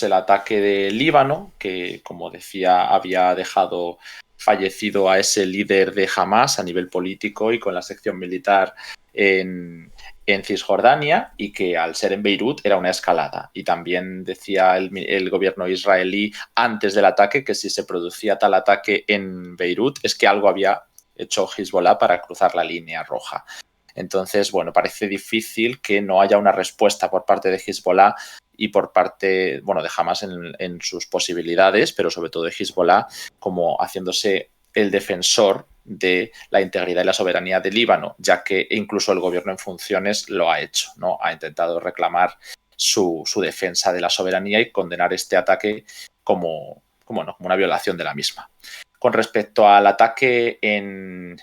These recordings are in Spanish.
el ataque de Líbano, que, como decía, había dejado fallecido a ese líder de Hamas a nivel político y con la sección militar en Cisjordania, y que al ser en Beirut era una escalada. Y también decía el gobierno israelí antes del ataque que si se producía tal ataque en Beirut es que algo había hecho Hezbollah para cruzar la línea roja. Entonces, bueno, parece difícil que no haya una respuesta por parte de Hezbollah y por parte, bueno, de Hamas en sus posibilidades, pero sobre todo de Hezbollah como haciéndose el defensor de la integridad y la soberanía de Líbano, ya que incluso el gobierno en funciones lo ha hecho, ¿no? Ha intentado reclamar su defensa de la soberanía y condenar este ataque como una violación de la misma. Con respecto al ataque en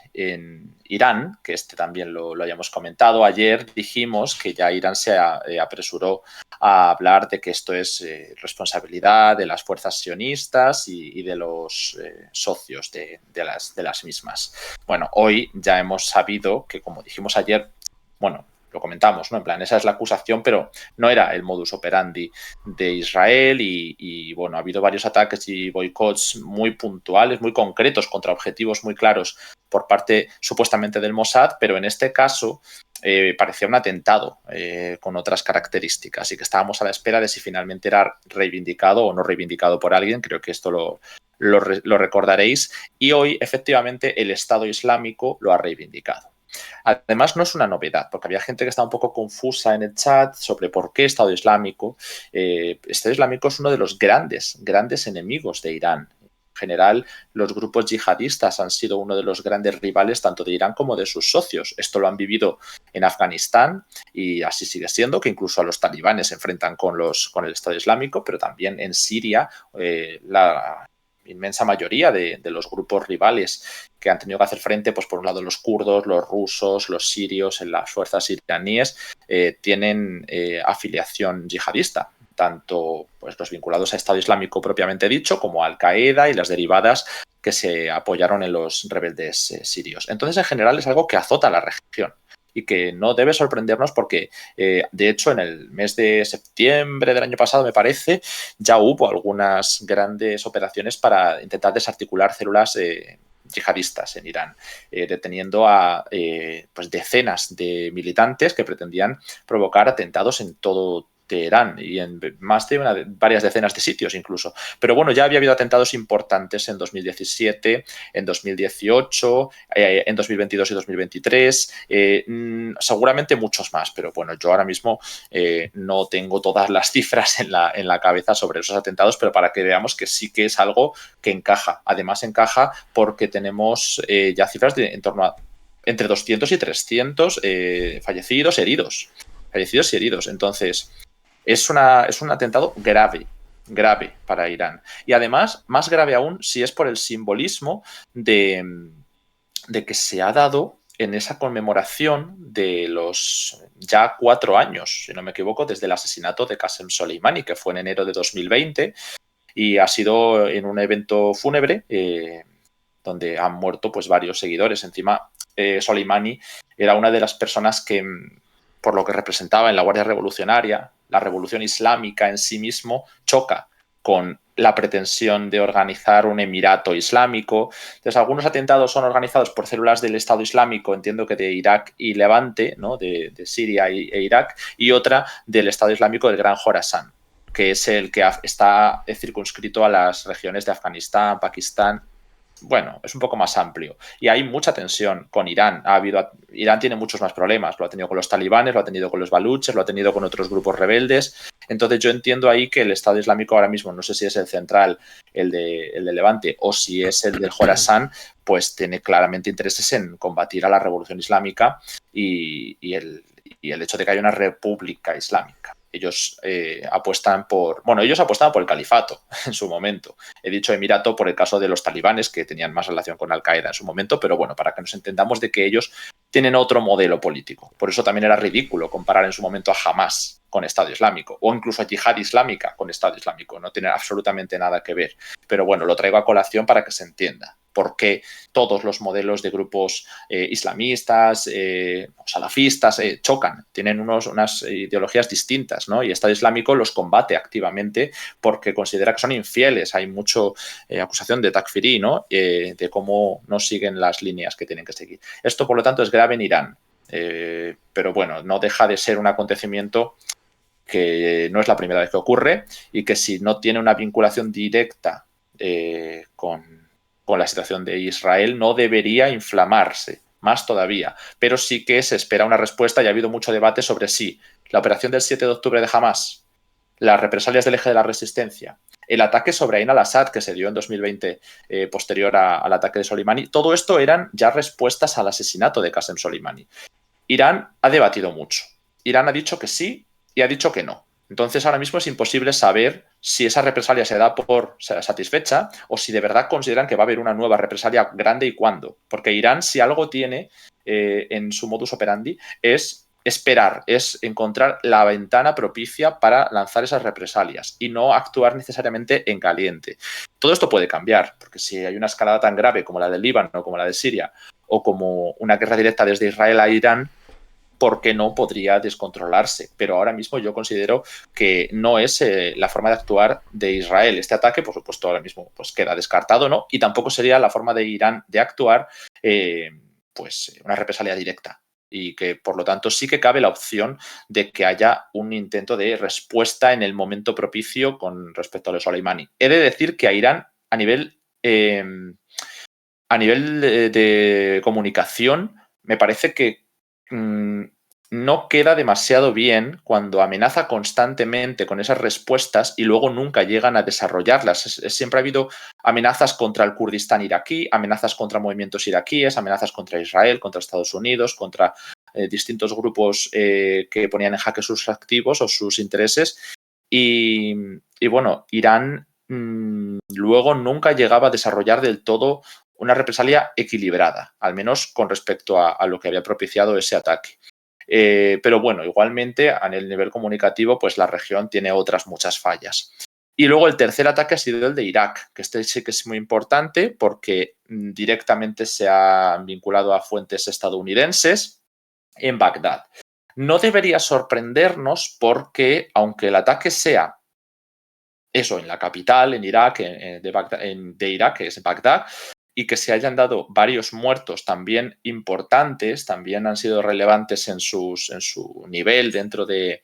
Irán, que también lo hayamos comentado, ayer dijimos que ya Irán se apresuró a hablar de que esto es responsabilidad de las fuerzas sionistas y de los socios de las mismas. Bueno, hoy ya hemos sabido que, como dijimos ayer, bueno, lo comentamos, ¿no? En plan, esa es la acusación, pero no era el modus operandi de Israel y bueno, ha habido varios ataques y boicots muy puntuales, muy concretos, contra objetivos muy claros por parte supuestamente del Mossad, pero en este caso parecía un atentado con otras características y que estábamos a la espera de si finalmente era reivindicado o no reivindicado por alguien. Creo que esto lo recordaréis, y hoy efectivamente el Estado Islámico lo ha reivindicado. Además, no es una novedad, porque había gente que estaba un poco confusa en el chat sobre por qué Estado Islámico. Estado Islámico es uno de los grandes enemigos de Irán. En general, los grupos yihadistas han sido uno de los grandes rivales tanto de Irán como de sus socios. Esto lo han vivido en Afganistán y así sigue siendo, que incluso a los talibanes se enfrentan con el Estado Islámico, pero también en Siria la inmensa mayoría de los grupos rivales que han tenido que hacer frente, pues por un lado los kurdos, los rusos, los sirios, en las fuerzas iraníes, tienen afiliación yihadista, tanto pues los vinculados a Estado Islámico propiamente dicho, como a Al-Qaeda y las derivadas que se apoyaron en los rebeldes sirios. Entonces, en general, es algo que azota a la región y que no debe sorprendernos porque, de hecho, en el mes de septiembre del año pasado, me parece, ya hubo algunas grandes operaciones para intentar desarticular células yihadistas en Irán, deteniendo a pues decenas de militantes que pretendían provocar atentados en todo Teherán y en más de varias decenas de sitios incluso. Pero bueno, ya había habido atentados importantes en 2017, en 2018, en 2022 y 2023, seguramente muchos más, pero bueno, yo ahora mismo no tengo todas las cifras en la cabeza sobre esos atentados, pero para que veamos que sí que es algo que encaja. Además encaja porque tenemos ya cifras de en torno a entre 200 y 300 fallecidos y heridos. Entonces, es un atentado grave para Irán. Y además, más grave aún si es por el simbolismo de que se ha dado en esa conmemoración de los ya 4 años, si no me equivoco, desde el asesinato de Qasem Soleimani, que fue en enero de 2020, y ha sido en un evento fúnebre donde han muerto pues varios seguidores. Encima, Soleimani era una de las personas que, por lo que representaba en la Guardia Revolucionaria, la revolución islámica en sí mismo choca con la pretensión de organizar un emirato islámico. Entonces, algunos atentados son organizados por células del Estado Islámico, entiendo que de Irak y Levante, ¿no? de Siria e Irak, y otra del Estado Islámico del Gran Jorasán, que es el que está circunscrito a las regiones de Afganistán, Pakistán. Bueno, es un poco más amplio. Y hay mucha tensión con Irán. Irán tiene muchos más problemas. Lo ha tenido con los talibanes, lo ha tenido con los baluches, lo ha tenido con otros grupos rebeldes. Entonces yo entiendo ahí que el Estado Islámico ahora mismo, no sé si es el central, el de Levante, o si es el del Jorasán, pues tiene claramente intereses en combatir a la revolución islámica y el hecho de que haya una república islámica. Ellos apuestan por el califato en su momento. He dicho emirato por el caso de los talibanes, que tenían más relación con Al-Qaeda en su momento, pero bueno, para que nos entendamos de que ellos tienen otro modelo político. Por eso también era ridículo comparar en su momento a Hamas con Estado Islámico, o incluso yihad islámica con Estado Islámico. No tiene absolutamente nada que ver. Pero bueno, lo traigo a colación para que se entienda por qué todos los modelos de grupos islamistas o salafistas chocan, tienen unas ideologías distintas, ¿no? Y Estado Islámico los combate activamente porque considera que son infieles. Hay mucha acusación de takfirí, ¿no? De cómo no siguen las líneas que tienen que seguir. Esto, por lo tanto, es grave en Irán. Pero bueno, no deja de ser un acontecimiento que no es la primera vez que ocurre y que si no tiene una vinculación directa con la situación de Israel no debería inflamarse más todavía, pero sí que se espera una respuesta y ha habido mucho debate sobre si la operación del 7 de octubre de Hamás, las represalias del eje de la resistencia, el ataque sobre Ain al-Assad que se dio en 2020 posterior al ataque de Soleimani, todo esto eran ya respuestas al asesinato de Qasem Soleimani. Irán ha debatido mucho. Irán ha dicho que sí y ha dicho que no. Entonces ahora mismo es imposible saber si esa represalia se da por satisfecha o si de verdad consideran que va a haber una nueva represalia grande y cuándo. Porque Irán, si algo tiene en su modus operandi, es esperar, es encontrar la ventana propicia para lanzar esas represalias y no actuar necesariamente en caliente. Todo esto puede cambiar, porque si hay una escalada tan grave como la del Líbano, como la de Siria, o como una guerra directa desde Israel a Irán, ¿por qué no podría descontrolarse? Pero ahora mismo yo considero que no es la forma de actuar de Israel. Este ataque, por supuesto, ahora mismo pues queda descartado, ¿no? Y tampoco sería la forma de Irán de actuar, pues una represalia directa. Y que, por lo tanto, sí que cabe la opción de que haya un intento de respuesta en el momento propicio con respecto a los Soleimani. He de decir que a Irán, a nivel de comunicación, me parece que no queda demasiado bien cuando amenaza constantemente con esas respuestas y luego nunca llegan a desarrollarlas. Siempre ha habido amenazas contra el Kurdistán iraquí, amenazas contra movimientos iraquíes, amenazas contra Israel, contra Estados Unidos, contra distintos grupos que ponían en jaque sus activos o sus intereses. Y bueno, Irán luego nunca llegaba a desarrollar del todo una represalia equilibrada, al menos con respecto a lo que había propiciado ese ataque. Pero bueno, igualmente a nivel comunicativo, pues la región tiene otras muchas fallas. Y luego el tercer ataque ha sido el de Irak, que este sí que es muy importante porque directamente se ha vinculado a fuentes estadounidenses en Bagdad. No debería sorprendernos porque, aunque el ataque sea eso, en la capital, en Irak, de Irak, que es Bagdad, y que se hayan dado varios muertos también importantes, también han sido relevantes en su nivel dentro de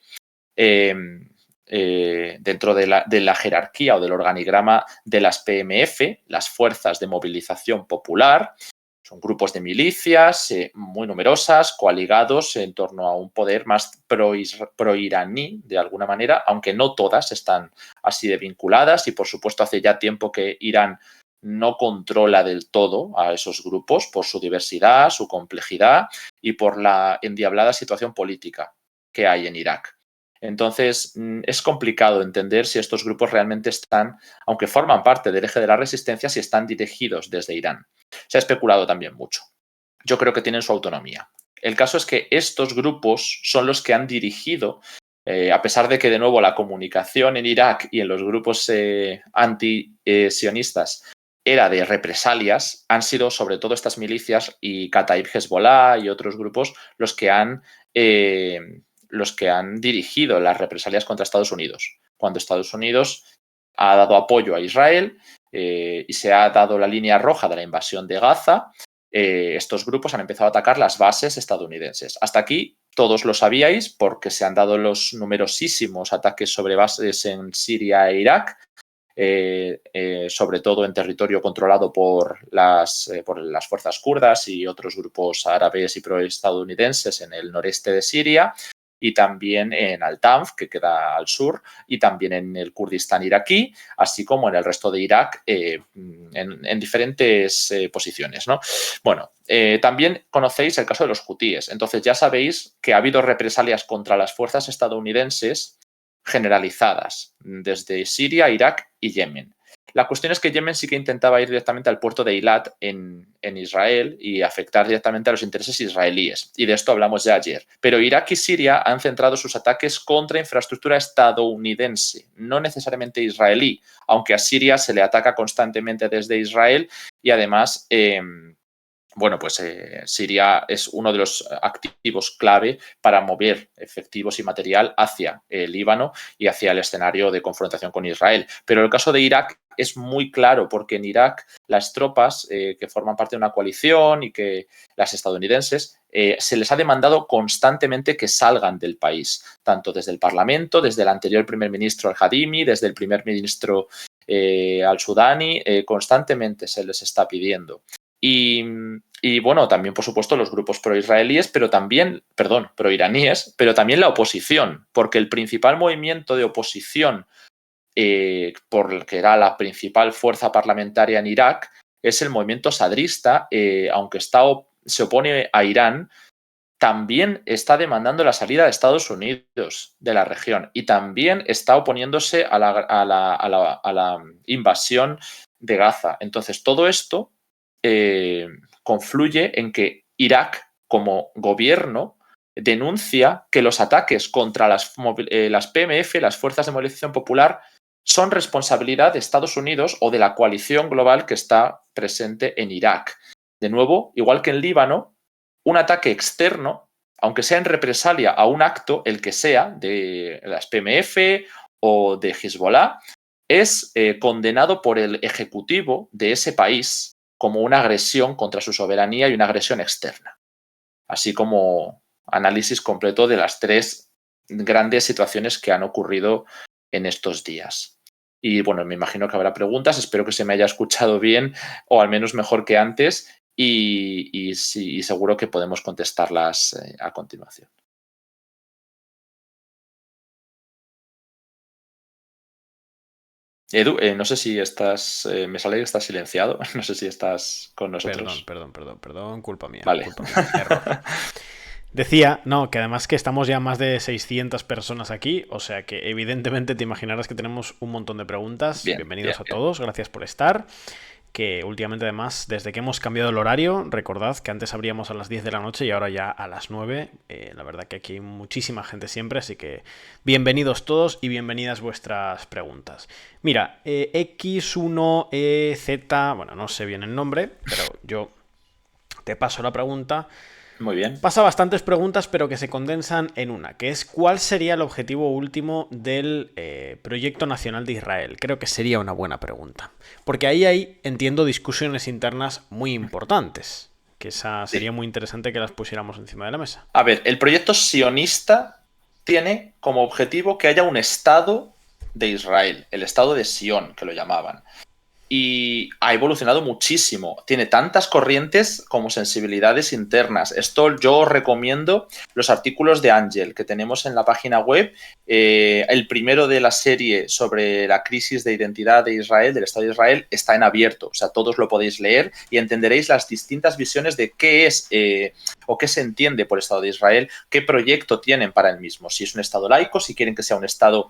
la jerarquía o del organigrama de las PMF, las Fuerzas de Movilización Popular. Son grupos de milicias muy numerosas, coaligados en torno a un poder más pro-iraní, de alguna manera, aunque no todas están así de vinculadas y, por supuesto, hace ya tiempo que Irán no controla del todo a esos grupos por su diversidad, su complejidad y por la endiablada situación política que hay en Irak. Entonces, es complicado entender si estos grupos realmente están, aunque forman parte del eje de la resistencia, si están dirigidos desde Irán. Se ha especulado también mucho. Yo creo que tienen su autonomía. El caso es que estos grupos son los que han dirigido, a pesar de que, de nuevo, la comunicación en Irak y en los grupos anti-sionistas era de represalias, han sido sobre todo estas milicias y Kataib Hezbollah y otros grupos los que han dirigido las represalias contra Estados Unidos. Cuando Estados Unidos ha dado apoyo a Israel y se ha dado la línea roja de la invasión de Gaza, estos grupos han empezado a atacar las bases estadounidenses. Hasta aquí todos lo sabíais porque se han dado los numerosísimos ataques sobre bases en Siria e Irak, sobre todo en territorio controlado por las fuerzas kurdas y otros grupos árabes y proestadounidenses en el noreste de Siria, y también en Al-Tanf, que queda al sur, y también en el Kurdistán iraquí, así como en el resto de Irak, en diferentes posiciones, ¿no? Bueno, también conocéis el caso de los hutíes. Entonces ya sabéis que ha habido represalias contra las fuerzas estadounidenses generalizadas desde Siria, Irak y Yemen. La cuestión es que Yemen sí que intentaba ir directamente al puerto de Eilat en Israel y afectar directamente a los intereses israelíes. Y de esto hablamos ya ayer. Pero Irak y Siria han centrado sus ataques contra infraestructura estadounidense, no necesariamente israelí, aunque a Siria se le ataca constantemente desde Israel y además... bueno, pues Siria es uno de los activos clave para mover efectivos y material hacia el Líbano y hacia el escenario de confrontación con Israel. Pero el caso de Irak es muy claro, porque en Irak las tropas que forman parte de una coalición y que las estadounidenses se les ha demandado constantemente que salgan del país, tanto desde el Parlamento, desde el anterior primer ministro al-Hadimi, desde el primer ministro al-Sudani, constantemente se les está pidiendo. Y bueno, también, por supuesto, los grupos pro-israelíes, pro-iraníes, pero también la oposición, porque el principal movimiento de oposición, por el que era la principal fuerza parlamentaria en Irak, es el movimiento sadrista, aunque se opone a Irán, también está demandando la salida de Estados Unidos de la región y también está oponiéndose a la invasión de Gaza. Entonces, todo esto confluye en que Irak, como gobierno, denuncia que los ataques contra las PMF, las Fuerzas de Movilización Popular, son responsabilidad de Estados Unidos o de la coalición global que está presente en Irak. De nuevo, igual que en Líbano, un ataque externo, aunque sea en represalia a un acto, el que sea, de las PMF o de Hezbollah, es condenado por el ejecutivo de ese país como una agresión contra su soberanía y una agresión externa. Así como análisis completo de las tres grandes situaciones que han ocurrido en estos días. Y bueno, me imagino que habrá preguntas, espero que se me haya escuchado bien o al menos mejor que antes y seguro que podemos contestarlas a continuación. Edu, no sé si estás... me sale que estás silenciado. No sé si estás con nosotros. Perdón, culpa mía. Vale. Culpa mía, error. Decía, no, que además que estamos ya más de 600 personas aquí, o sea que evidentemente te imaginarás que tenemos un montón de preguntas. Bien, Bienvenidos a bien. todos, gracias por estar. Que últimamente además, desde que hemos cambiado el horario, recordad que antes abríamos a las 10 de la noche y ahora ya a las 9. La verdad que aquí hay muchísima gente siempre, así que bienvenidos todos y bienvenidas vuestras preguntas. Mira, X1EZ, bueno, no sé bien el nombre, pero yo te paso la pregunta. Muy bien. Pasa bastantes preguntas, pero que se condensan en una, que es ¿cuál sería el objetivo último del proyecto nacional de Israel? Creo que sería una buena pregunta. Porque ahí hay, entiendo, discusiones internas muy importantes, que sería muy interesante que las pusiéramos encima de la mesa. A ver, el proyecto sionista tiene como objetivo que haya un Estado de Israel, el Estado de Sion, que lo llamaban. Y ha evolucionado muchísimo. Tiene tantas corrientes como sensibilidades internas. Esto yo os recomiendo los artículos de Ángel que tenemos en la página web. El primero de la serie sobre la crisis de identidad de Israel, del Estado de Israel, está en abierto. O sea, todos lo podéis leer y entenderéis las distintas visiones de qué es o qué se entiende por Estado de Israel, qué proyecto tienen para el mismo. Si es un Estado laico, si quieren que sea un Estado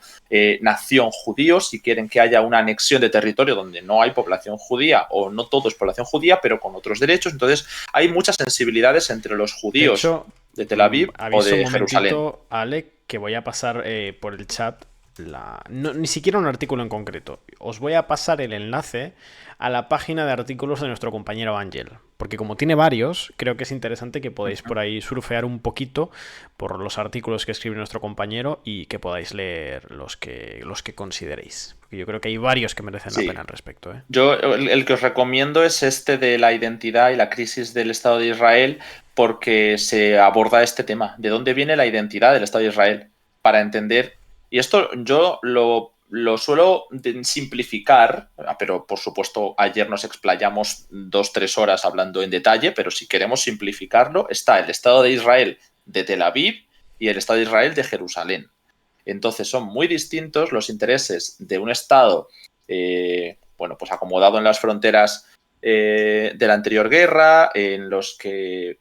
nación judío, si quieren que haya una anexión de territorio donde no hay población judía o no todo es población judía, pero con otros derechos. Entonces, hay muchas sensibilidades entre los judíos de Tel Aviv o de Jerusalén. Ale, que voy a pasar por el chat ni siquiera un artículo en concreto. Os voy a pasar el enlace a la página de artículos de nuestro compañero Ángel. Porque como tiene varios, creo que es interesante que podáis por ahí surfear un poquito por los artículos que escribe nuestro compañero y que podáis leer los que consideréis. Porque yo creo que hay varios que merecen la pena al respecto. Yo el que os recomiendo es este de la identidad y la crisis del Estado de Israel, porque se aborda este tema. ¿De dónde viene la identidad del Estado de Israel? Para entender... Y esto yo lo suelo simplificar, pero por supuesto ayer nos explayamos 2-3 horas hablando en detalle, pero si queremos simplificarlo, está el Estado de Israel de Tel Aviv y el Estado de Israel de Jerusalén. Entonces son muy distintos los intereses de un Estado pues acomodado en las fronteras de la anterior guerra, en los que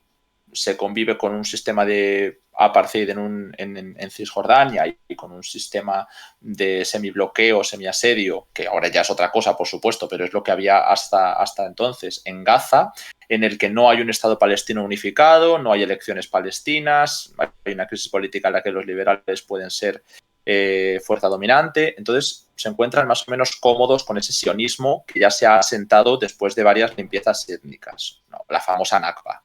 se convive con un sistema de apartheid en Cisjordania y con un sistema de semibloqueo, semiasedio, que ahora ya es otra cosa, por supuesto, pero es lo que había hasta entonces en Gaza, en el que no hay un Estado palestino unificado, no hay elecciones palestinas, hay una crisis política en la que los liberales pueden ser fuerza dominante. Entonces se encuentran más o menos cómodos con ese sionismo que ya se ha asentado después de varias limpiezas étnicas, ¿no? La famosa Nakba.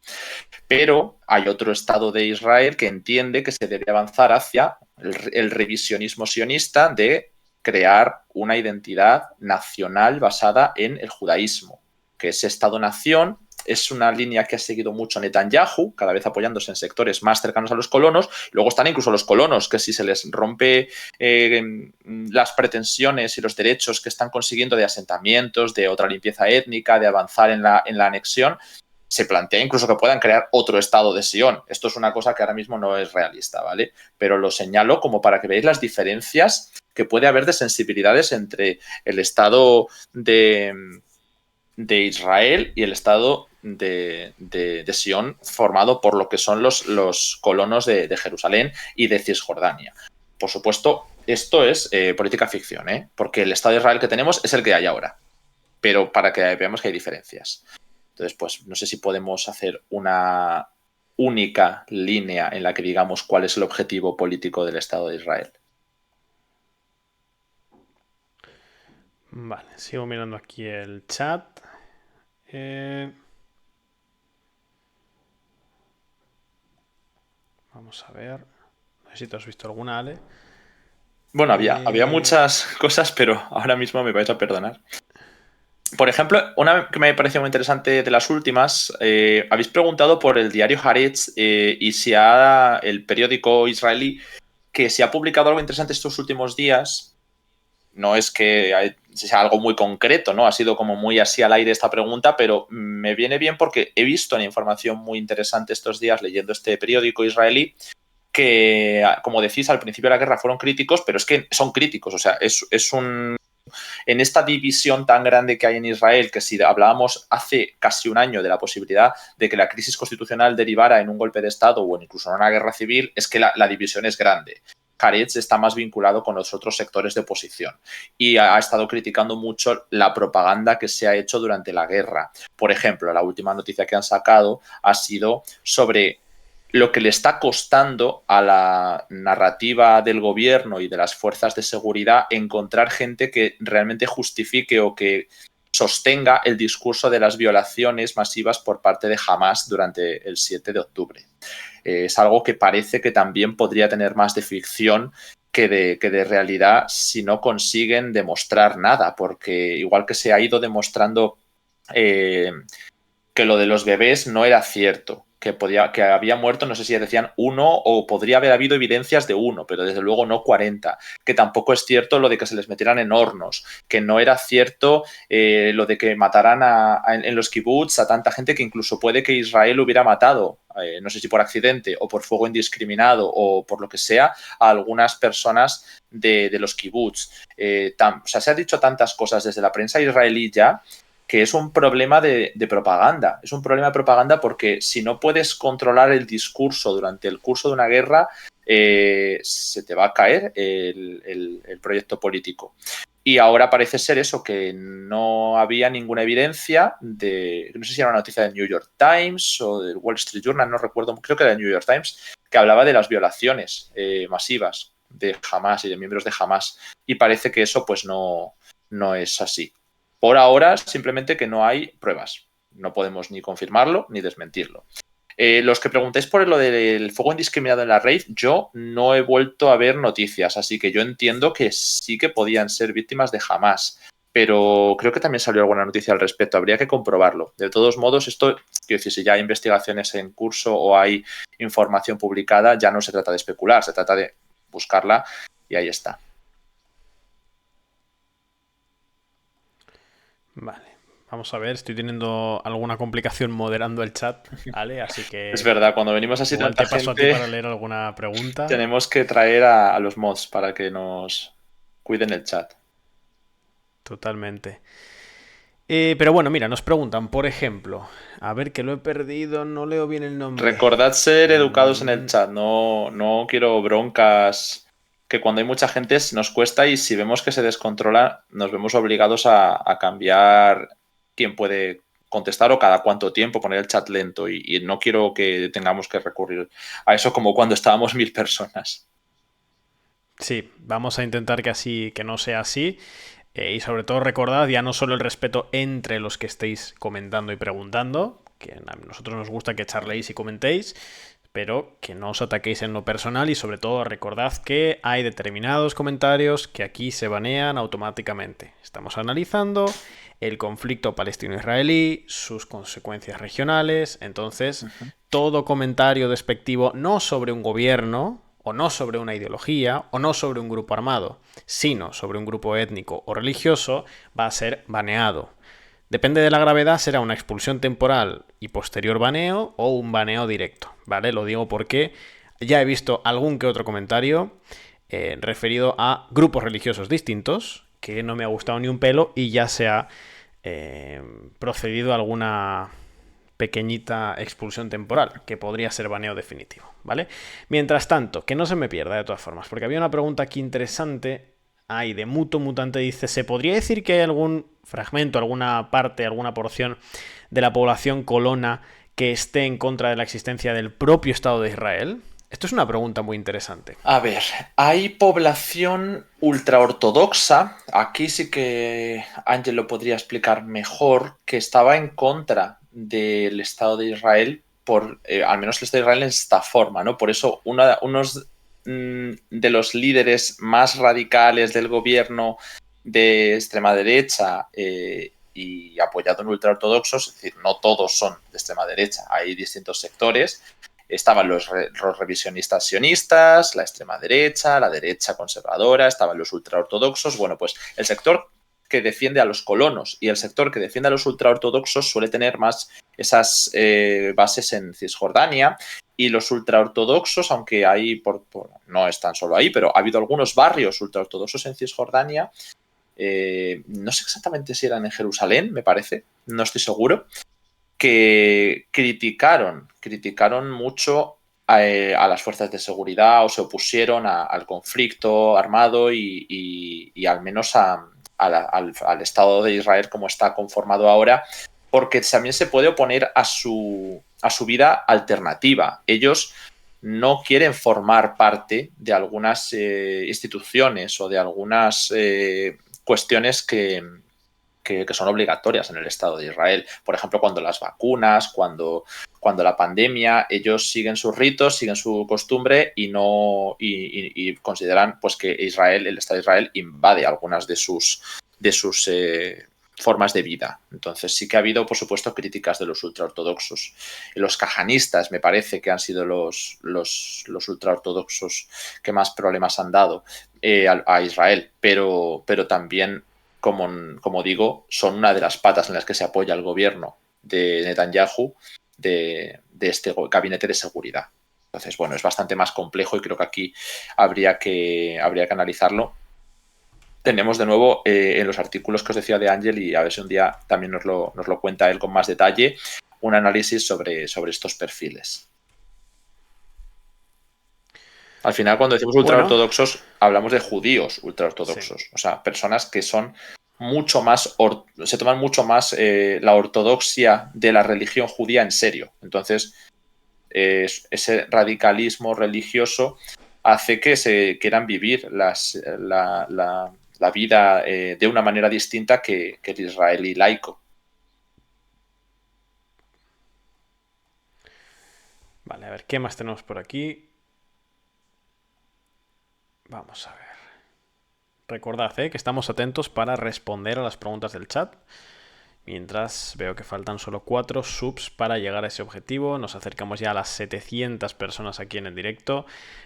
Pero hay otro Estado de Israel que entiende que se debe avanzar hacia el revisionismo sionista de crear una identidad nacional basada en el judaísmo, que ese Estado-nación es una línea que ha seguido mucho Netanyahu, cada vez apoyándose en sectores más cercanos a los colonos. Luego están incluso los colonos, que si se les rompe las pretensiones y los derechos que están consiguiendo de asentamientos, de otra limpieza étnica, de avanzar en la anexión, se plantea incluso que puedan crear otro estado de Sion. Esto es una cosa que ahora mismo no es realista, ¿vale? Pero lo señalo como para que veáis las diferencias que puede haber de sensibilidades entre el estado de Israel y el estado de Sion formado por lo que son los colonos de Jerusalén y de Cisjordania. Por supuesto, esto es política ficción, porque el Estado de Israel que tenemos es el que hay ahora, pero para que veamos que hay diferencias. Entonces, pues no sé si podemos hacer una única línea en la que digamos cuál es el objetivo político del Estado de Israel. Vale, sigo mirando aquí el chat. Vamos a ver. No sé si te has visto alguna, Ale. Bueno, había muchas cosas, pero ahora mismo me vais a perdonar. Por ejemplo, una que me pareció muy interesante de las últimas, habéis preguntado por el diario Haaretz y si el periódico israelí, que si ha publicado algo interesante estos últimos días. No es que sea algo muy concreto, ¿no? Ha sido como muy así al aire esta pregunta, pero me viene bien porque he visto una información muy interesante estos días leyendo este periódico israelí que, como decís, al principio de la guerra fueron críticos, pero es que son críticos, o sea, es un... En esta división tan grande que hay en Israel, que si hablábamos hace casi un año de la posibilidad de que la crisis constitucional derivara en un golpe de Estado o incluso en una guerra civil, es que la división es grande. Haaretz está más vinculado con los otros sectores de oposición y ha estado criticando mucho la propaganda que se ha hecho durante la guerra. Por ejemplo, la última noticia que han sacado ha sido sobre lo que le está costando a la narrativa del gobierno y de las fuerzas de seguridad encontrar gente que realmente justifique o que sostenga el discurso de las violaciones masivas por parte de Hamas durante el 7 de octubre. Es algo que parece que también podría tener más de ficción que de realidad si no consiguen demostrar nada, porque igual que se ha ido demostrando que lo de los bebés no era cierto, que había muerto, no sé si decían uno o podría haber habido evidencias de uno, pero desde luego no 40, que tampoco es cierto lo de que se les metieran en hornos, que no era cierto lo de que mataran en los kibbutz a tanta gente que incluso puede que Israel hubiera matado, no sé si por accidente o por fuego indiscriminado o por lo que sea, a algunas personas de los kibbutz. O sea, se ha dicho tantas cosas desde la prensa israelí ya, que es un problema de propaganda. Es un problema de propaganda porque si no puedes controlar el discurso durante el curso de una guerra, se te va a caer el proyecto político. Y ahora parece ser eso, que no había ninguna evidencia de, no sé si era una noticia del New York Times o del Wall Street Journal, no recuerdo, creo que era del New York Times, que hablaba de las violaciones masivas de Hamas y de miembros de Hamas. Y parece que eso pues no es así. Por ahora, simplemente que no hay pruebas. No podemos ni confirmarlo ni desmentirlo. Los que preguntáis por lo del fuego indiscriminado en la raid, yo no he vuelto a ver noticias, así que yo entiendo que sí que podían ser víctimas de Hamas, pero creo que también salió alguna noticia al respecto, habría que comprobarlo. De todos modos, esto, quiero decir, si ya hay investigaciones en curso o hay información publicada, ya no se trata de especular, se trata de buscarla y ahí está. Vale, vamos a ver, estoy teniendo alguna complicación moderando el chat, ¿vale? Así que... Es verdad, cuando venimos así igual tanta te paso gente, a ti para leer alguna pregunta. Tenemos que traer a los mods para que nos cuiden el chat. Totalmente. Pero bueno, mira, nos preguntan, por ejemplo, a ver que lo he perdido, no leo bien el nombre. Recordad ser educados en el Mm, chat, no quiero broncas, que cuando hay mucha gente nos cuesta y si vemos que se descontrola nos vemos obligados a cambiar quién puede contestar o cada cuánto tiempo poner el chat lento y no quiero que tengamos que recurrir a eso como cuando estábamos 1000 personas. sí, vamos a intentar que así, que no sea así. Y sobre todo recordad ya no solo el respeto entre los que estéis comentando y preguntando, que a nosotros nos gusta que charléis y comentéis, pero que no os ataquéis en lo personal y sobre todo recordad que hay determinados comentarios que aquí se banean automáticamente. Estamos analizando el conflicto palestino-israelí, sus consecuencias regionales, entonces todo comentario despectivo no sobre un gobierno o no sobre una ideología o no sobre un grupo armado, sino sobre un grupo étnico o religioso va a ser baneado. Depende de la gravedad, será una expulsión temporal y posterior baneo o un baneo directo, ¿vale? Lo digo porque ya he visto algún que otro comentario referido a grupos religiosos distintos que no me ha gustado ni un pelo y ya se ha procedido a alguna pequeñita expulsión temporal, que podría ser baneo definitivo, ¿vale? Mientras tanto, que no se me pierda de todas formas, porque había una pregunta aquí interesante. Ahí, de Muto Mutante dice, ¿se podría decir que hay algún fragmento, alguna parte, alguna porción de la población colona que esté en contra de la existencia del propio Estado de Israel? Esto es una pregunta muy interesante. A ver, hay población ultraortodoxa, aquí sí que Ángel lo podría explicar mejor, que estaba en contra del Estado de Israel, al menos el Estado de Israel en esta forma, ¿no? Por eso unos de los líderes más radicales del gobierno de extrema derecha y apoyado en ultraortodoxos, es decir, no todos son de extrema derecha, hay distintos sectores. Estaban los revisionistas sionistas, la extrema derecha, la derecha conservadora, estaban los ultraortodoxos. Bueno, pues el sector que defiende a los colonos y el sector que defiende a los ultraortodoxos suele tener más esas bases en Cisjordania. Y los ultraortodoxos, aunque hay, no están solo ahí, pero ha habido algunos barrios ultraortodoxos en Cisjordania. No sé exactamente si eran en Jerusalén, me parece, no estoy seguro, que criticaron mucho a las fuerzas de seguridad o se opusieron al conflicto armado y al menos al Estado de Israel como está conformado ahora, porque también se puede oponer a su vida alternativa. Ellos no quieren formar parte de algunas instituciones o de algunas cuestiones que son obligatorias en el Estado de Israel. Por ejemplo, cuando las vacunas, cuando la pandemia, ellos siguen sus ritos, siguen su costumbre y consideran pues que Israel, el Estado de Israel, invade algunas de sus formas de vida. Entonces sí que ha habido, por supuesto, críticas de los ultraortodoxos. Los cajanistas me parece que han sido los ultraortodoxos que más problemas han dado a Israel, pero también como digo, son una de las patas en las que se apoya el gobierno de Netanyahu de este gabinete de seguridad. Entonces, bueno, es bastante más complejo y creo que aquí habría que analizarlo. Tenemos de nuevo en los artículos que os decía de Ángel, y a ver si un día también nos lo cuenta él con más detalle, un análisis sobre estos perfiles. Al final, cuando decimos ultraortodoxos, hablamos de judíos ultraortodoxos, sí. O sea, personas que son mucho más, se toman mucho más la ortodoxia de la religión judía en serio. Entonces, ese radicalismo religioso hace que se quieran vivir la vida de una manera distinta que el israelí laico. Vale, a ver, ¿qué más tenemos por aquí? Vamos a ver. Recordad que estamos atentos para responder a las preguntas del chat. Mientras veo que faltan solo 4 subs para llegar a ese objetivo. Nos acercamos ya a las 700 personas aquí en el directo.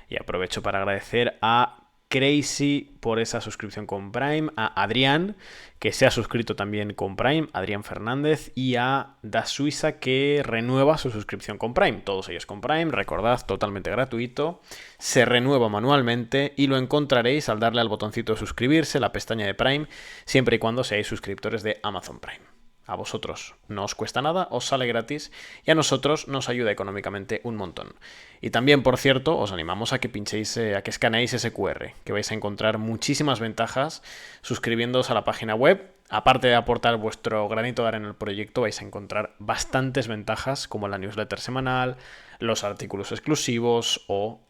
Y aprovecho para agradecer a Crazy por esa suscripción con Prime, a Adrián, que se ha suscrito también con Prime, Adrián Fernández, y a Da Suiza, que renueva su suscripción con Prime. Todos ellos con Prime, recordad, totalmente gratuito. Se renueva manualmente y lo encontraréis al darle al botoncito de suscribirse, la pestaña de Prime, siempre y cuando seáis suscriptores de Amazon Prime. A vosotros no os cuesta nada, os sale gratis y a nosotros nos ayuda económicamente un montón. Y también, por cierto, os animamos a que pinchéis, a que escaneéis ese QR, que vais a encontrar muchísimas ventajas suscribiéndoos a la página web. Aparte de aportar vuestro granito de arena en el proyecto, vais a encontrar bastantes ventajas como la newsletter semanal, los artículos exclusivos o,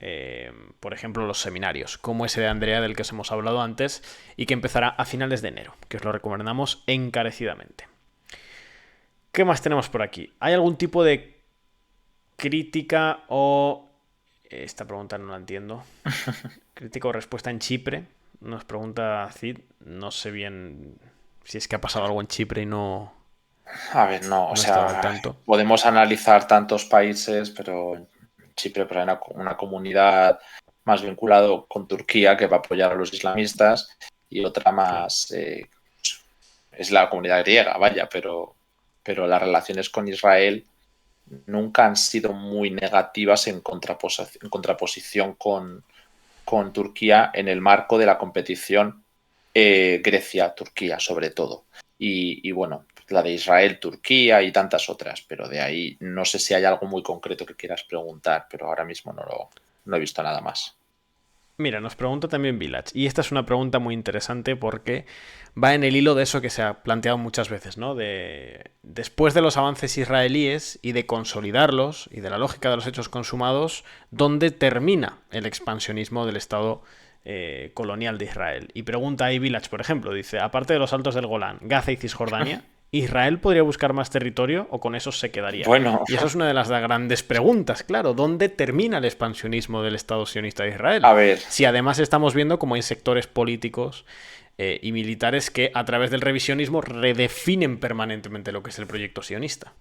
por ejemplo, los seminarios, como ese de Andrea del que os hemos hablado antes y que empezará a finales de enero, que os lo recomendamos encarecidamente. ¿Qué más tenemos por aquí? ¿Hay algún tipo de crítica o... Esta pregunta no la entiendo. ¿Crítica o respuesta en Chipre? Nos pregunta Cid. No sé bien si es que ha pasado algo en Chipre y no, A ver, no, o no estaba al sea, tanto. podemos analizar tantos países, pero en Chipre pero hay una comunidad más vinculado con Turquía que va a apoyar a los islamistas y otra Claro. más es la comunidad griega, vaya, pero las relaciones con Israel nunca han sido muy negativas en contraposición con Turquía en el marco de la competición Grecia-Turquía, sobre todo. Y bueno, la de Israel, Turquía y tantas otras, pero de ahí no sé si hay algo muy concreto que quieras preguntar, pero ahora mismo no he visto nada más. Mira, nos pregunta también Village. Y esta es una pregunta muy interesante porque va en el hilo de eso que se ha planteado muchas veces, ¿no? De después de los avances israelíes y de consolidarlos y de la lógica de los hechos consumados, ¿dónde termina el expansionismo del Estado colonial de Israel? Y pregunta ahí Village, por ejemplo, dice, aparte de los altos del Golán, Gaza y Cisjordania, ¿Israel podría buscar más territorio o con eso se quedaría? Bueno, Y esa es una de las grandes preguntas, claro. ¿Dónde termina el expansionismo del Estado sionista de Israel? a ver, Si además estamos viendo cómo hay sectores políticos y militares que a través del revisionismo redefinen permanentemente lo que es el proyecto sionista.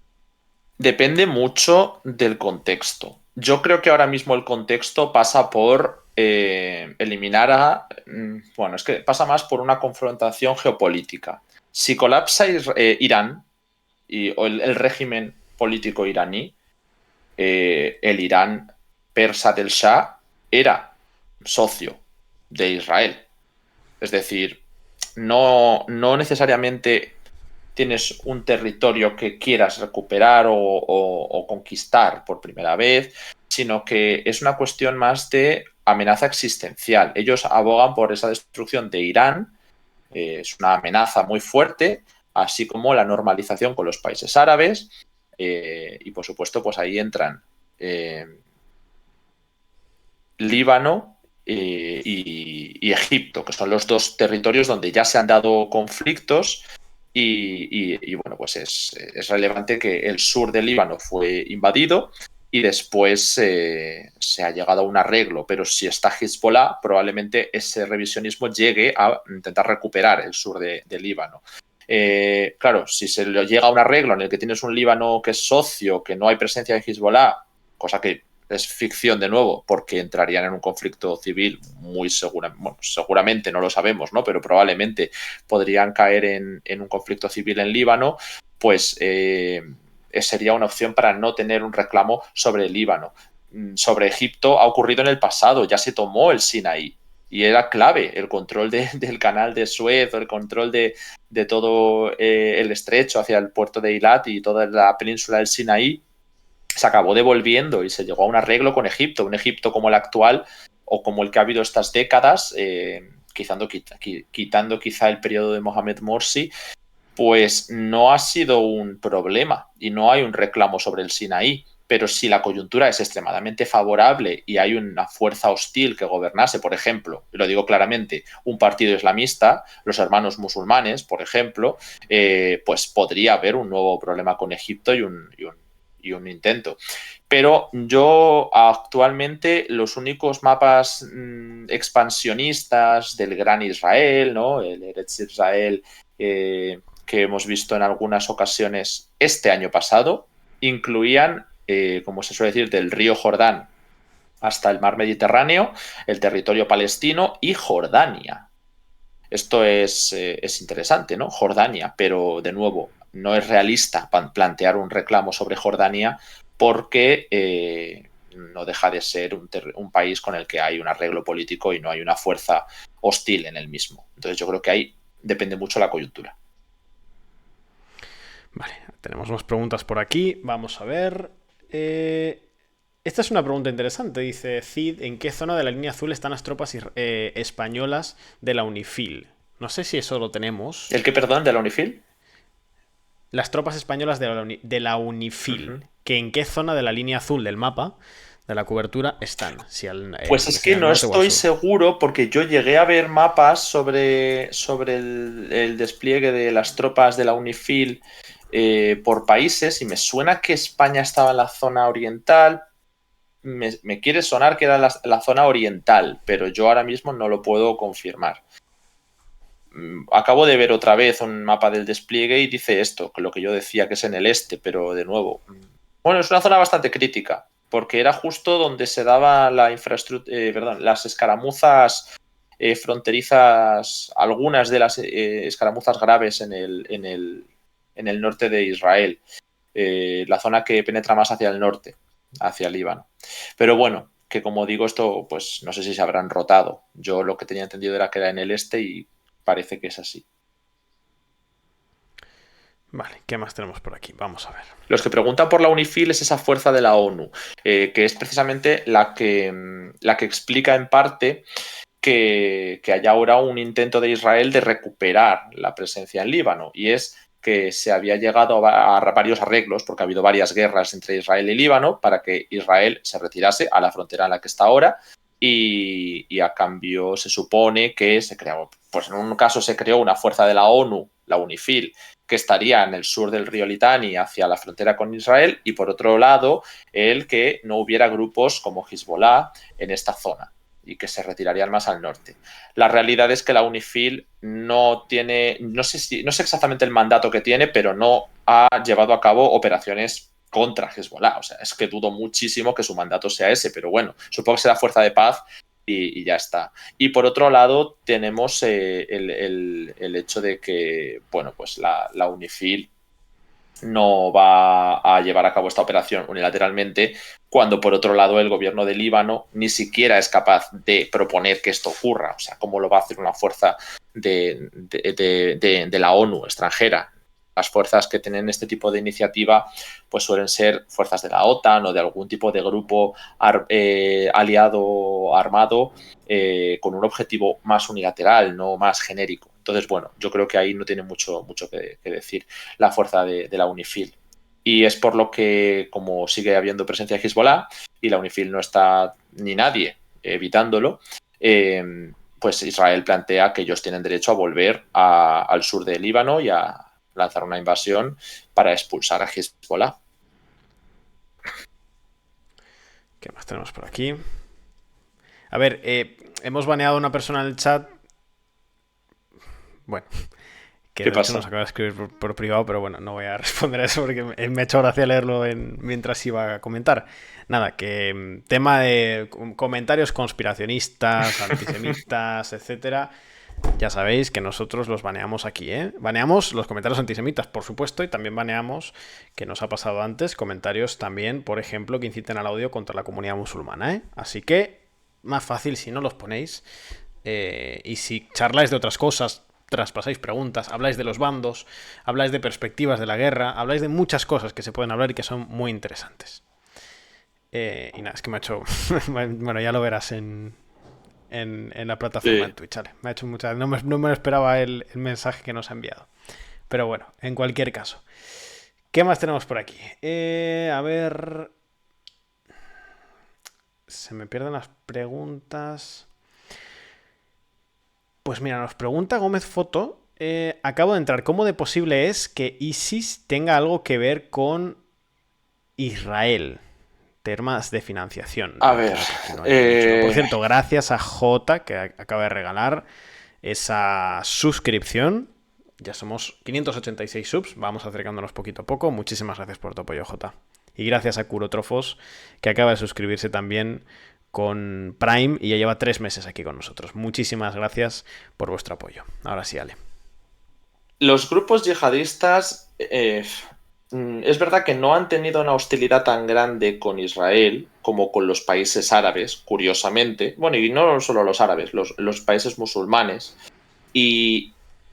depende mucho del contexto. Yo creo que ahora mismo el contexto pasa por eliminar a... Bueno, es que pasa más por una confrontación geopolítica. Si colapsa Irán o el régimen político iraní, el Irán persa del Shah era socio de Israel. Es decir, no necesariamente tienes un territorio que quieras recuperar o conquistar por primera vez, sino que es una cuestión más de amenaza existencial. Ellos abogan por esa destrucción de Irán, es una amenaza muy fuerte, así como la normalización con los países árabes, y por supuesto, pues ahí entran eh, Líbano y Egipto, que son los dos territorios donde ya se han dado conflictos y bueno, pues es relevante que el sur del Líbano fue invadido y después se ha llegado a un arreglo, pero si está Hezbollah, probablemente ese revisionismo llegue a intentar recuperar el sur del Líbano. Claro, si se le llega a un arreglo en el que tienes un Líbano que es socio, que no hay presencia de Hezbollah, cosa que es ficción de nuevo, porque entrarían en un conflicto civil muy seguramente, no lo sabemos, ¿no? Pero probablemente podrían caer en un conflicto civil en Líbano, pues sería una opción para no tener un reclamo sobre el Líbano. Sobre Egipto ha ocurrido en el pasado, ya se tomó el Sinaí. Y era clave el control del canal de Suez, el control de todo el estrecho hacia el puerto de Eilat y toda la península del Sinaí se acabó devolviendo y se llegó a un arreglo con Egipto, un Egipto como el actual o como el que ha habido estas décadas, quitando quizá el periodo de Mohamed Morsi, pues no ha sido un problema y no hay un reclamo sobre el Sinaí. Pero si la coyuntura es extremadamente favorable y hay una fuerza hostil que gobernase, por ejemplo, y lo digo claramente, un partido islamista, los hermanos musulmanes, por ejemplo, pues podría haber un nuevo problema con Egipto y un intento. Pero yo actualmente los únicos mapas expansionistas del Gran Israel, ¿no? El Eretz Israel, que hemos visto en algunas ocasiones este año pasado, incluían, como se suele decir, del río Jordán hasta el mar Mediterráneo, el territorio palestino y Jordania. Esto es interesante, ¿no? Jordania, pero de nuevo, no es realista plantear un reclamo sobre Jordania porque no deja de ser un país con el que hay un arreglo político y no hay una fuerza hostil en el mismo. Entonces yo creo que ahí depende mucho la coyuntura. Vale, tenemos más preguntas por aquí. Vamos a ver. Esta es una pregunta interesante. Dice Cid, ¿en qué zona de la línea azul están las tropas españolas de la UNIFIL? No sé si eso lo tenemos. ¿El qué, perdón, de la Unifil? Las tropas españolas de la UNIFIL. Ujú. ¿Que en qué zona de la línea azul del mapa de la cobertura están? Si Pues es si que al no norte o al estoy sur. seguro porque yo llegué a ver mapas sobre el despliegue de las tropas de la UNIFIL por países y me suena que España estaba en la zona oriental. Me quiere sonar que era la zona oriental, pero yo ahora mismo no lo puedo confirmar. Acabo de ver otra vez un mapa del despliegue y dice esto, que lo que yo decía que es en el este, pero de nuevo. Bueno, es una zona bastante crítica, porque era justo donde se daba la infraestructura, perdón, las escaramuzas fronterizas, algunas de las escaramuzas graves en el norte de Israel, la zona que penetra más hacia el norte, hacia el Líbano. Pero bueno, que como digo, esto, pues no sé si se habrán rotado. Yo lo que tenía entendido era que era en el este y parece que es así. Vale, ¿qué más tenemos por aquí? Vamos a ver. Los que preguntan por la UNIFIL es esa fuerza de la ONU, que es precisamente la que explica en parte que hay ahora un intento de Israel de recuperar la presencia en Líbano, y es que se había llegado a varios arreglos, porque ha habido varias guerras entre Israel y Líbano, para que Israel se retirase a la frontera en la que está ahora, y a cambio se supone que se creó, pues en un caso se creó una fuerza de la ONU, la UNIFIL, que estaría en el sur del río Litani hacia la frontera con Israel, y por otro lado, el que no hubiera grupos como Hezbollah en esta zona y que se retirarían más al norte. La realidad es que la UNIFIL no tiene, no sé exactamente el mandato que tiene, pero no ha llevado a cabo operaciones contra Hezbollah. O sea, es que dudo muchísimo que su mandato sea ese, pero bueno, supongo que será fuerza de paz y ya está. Y por otro lado, tenemos el hecho de que, bueno, pues la UNIFIL no va a llevar a cabo esta operación unilateralmente, cuando por otro lado el gobierno de Líbano ni siquiera es capaz de proponer que esto ocurra. O sea, ¿cómo lo va a hacer una fuerza de la ONU extranjera? Las fuerzas que tienen este tipo de iniciativa pues suelen ser fuerzas de la OTAN o de algún tipo de grupo aliado armado con un objetivo más unilateral, no más genérico. Entonces, bueno, yo creo que ahí no tiene mucho que decir la fuerza de la UNIFIL. Y es por lo que, como sigue habiendo presencia de Hezbollah y la UNIFIL no está ni nadie evitándolo, pues Israel plantea que ellos tienen derecho a volver al sur del Líbano y a lanzar una invasión para expulsar a Hezbollah. ¿Qué más tenemos por aquí? A ver, hemos baneado a una persona en el chat. Bueno, que ¿Qué de hecho nos pasa? acaba de escribir por privado, pero bueno, no voy a responder a eso porque me ha hecho gracia leerlo mientras iba a comentar. Nada, que tema de comentarios conspiracionistas, antisemitas, etcétera. Ya sabéis que nosotros los baneamos aquí, ¿eh? Baneamos los comentarios antisemitas, por supuesto, y también baneamos, que nos ha pasado antes, comentarios también, por ejemplo, que inciten al odio contra la comunidad musulmana, ¿eh? Así que, más fácil si no los ponéis. Y si charláis de otras cosas, traspasáis preguntas, habláis de los bandos, habláis de perspectivas de la guerra, habláis de muchas cosas que se pueden hablar y que son muy interesantes. Y nada, es que me ha hecho... bueno, ya lo verás en la plataforma de Sí. Twitch. Vale, me ha hecho mucha... no me lo esperaba el mensaje que nos ha enviado. Pero bueno, en cualquier caso. ¿Qué más tenemos por aquí? A ver... Se me pierden las preguntas. Pues mira, nos pregunta Gómez Foto. Acabo de entrar. ¿Cómo de posible es que ISIS tenga algo que ver con Israel? Temas de financiación. A Yo ver, creo que aquí no hay mucho, ¿no? Por cierto, gracias a J, que acaba de regalar esa suscripción. Ya somos 586 subs. Vamos acercándonos poquito a poco. Muchísimas gracias por tu apoyo, J. Y gracias a Curotrofos, que acaba de suscribirse también con Prime y ya lleva 3 meses aquí con nosotros. Muchísimas gracias por vuestro apoyo. Ahora sí, Ale. los grupos yihadistas es verdad que no han tenido una hostilidad tan grande con Israel como con los países árabes, curiosamente. Bueno, y no solo los árabes, los países musulmanes. Y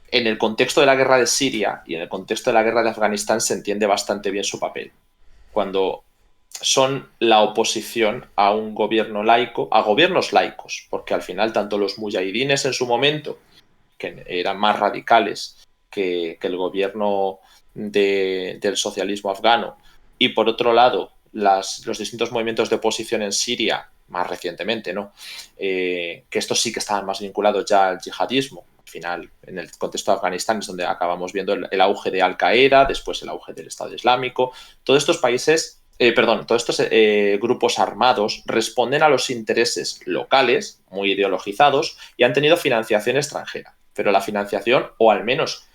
en el contexto de la guerra de Siria y en el contexto de la guerra de Afganistán se entiende bastante bien su papel. Cuando son la oposición a un gobierno laico, a gobiernos laicos, porque al final tanto los mujahidines en su momento, que eran más radicales que el gobierno del socialismo afgano, y por otro lado los distintos movimientos de oposición en Siria, más recientemente, ¿no? Que estos sí que estaban más vinculados ya al yihadismo. Al final, en el contexto de Afganistán es donde acabamos viendo el auge de Al-Qaeda, después el auge del Estado Islámico. Todos estos países, todos estos grupos armados responden a los intereses locales, muy ideologizados, y han tenido financiación extranjera. Pero la financiación, o al menos,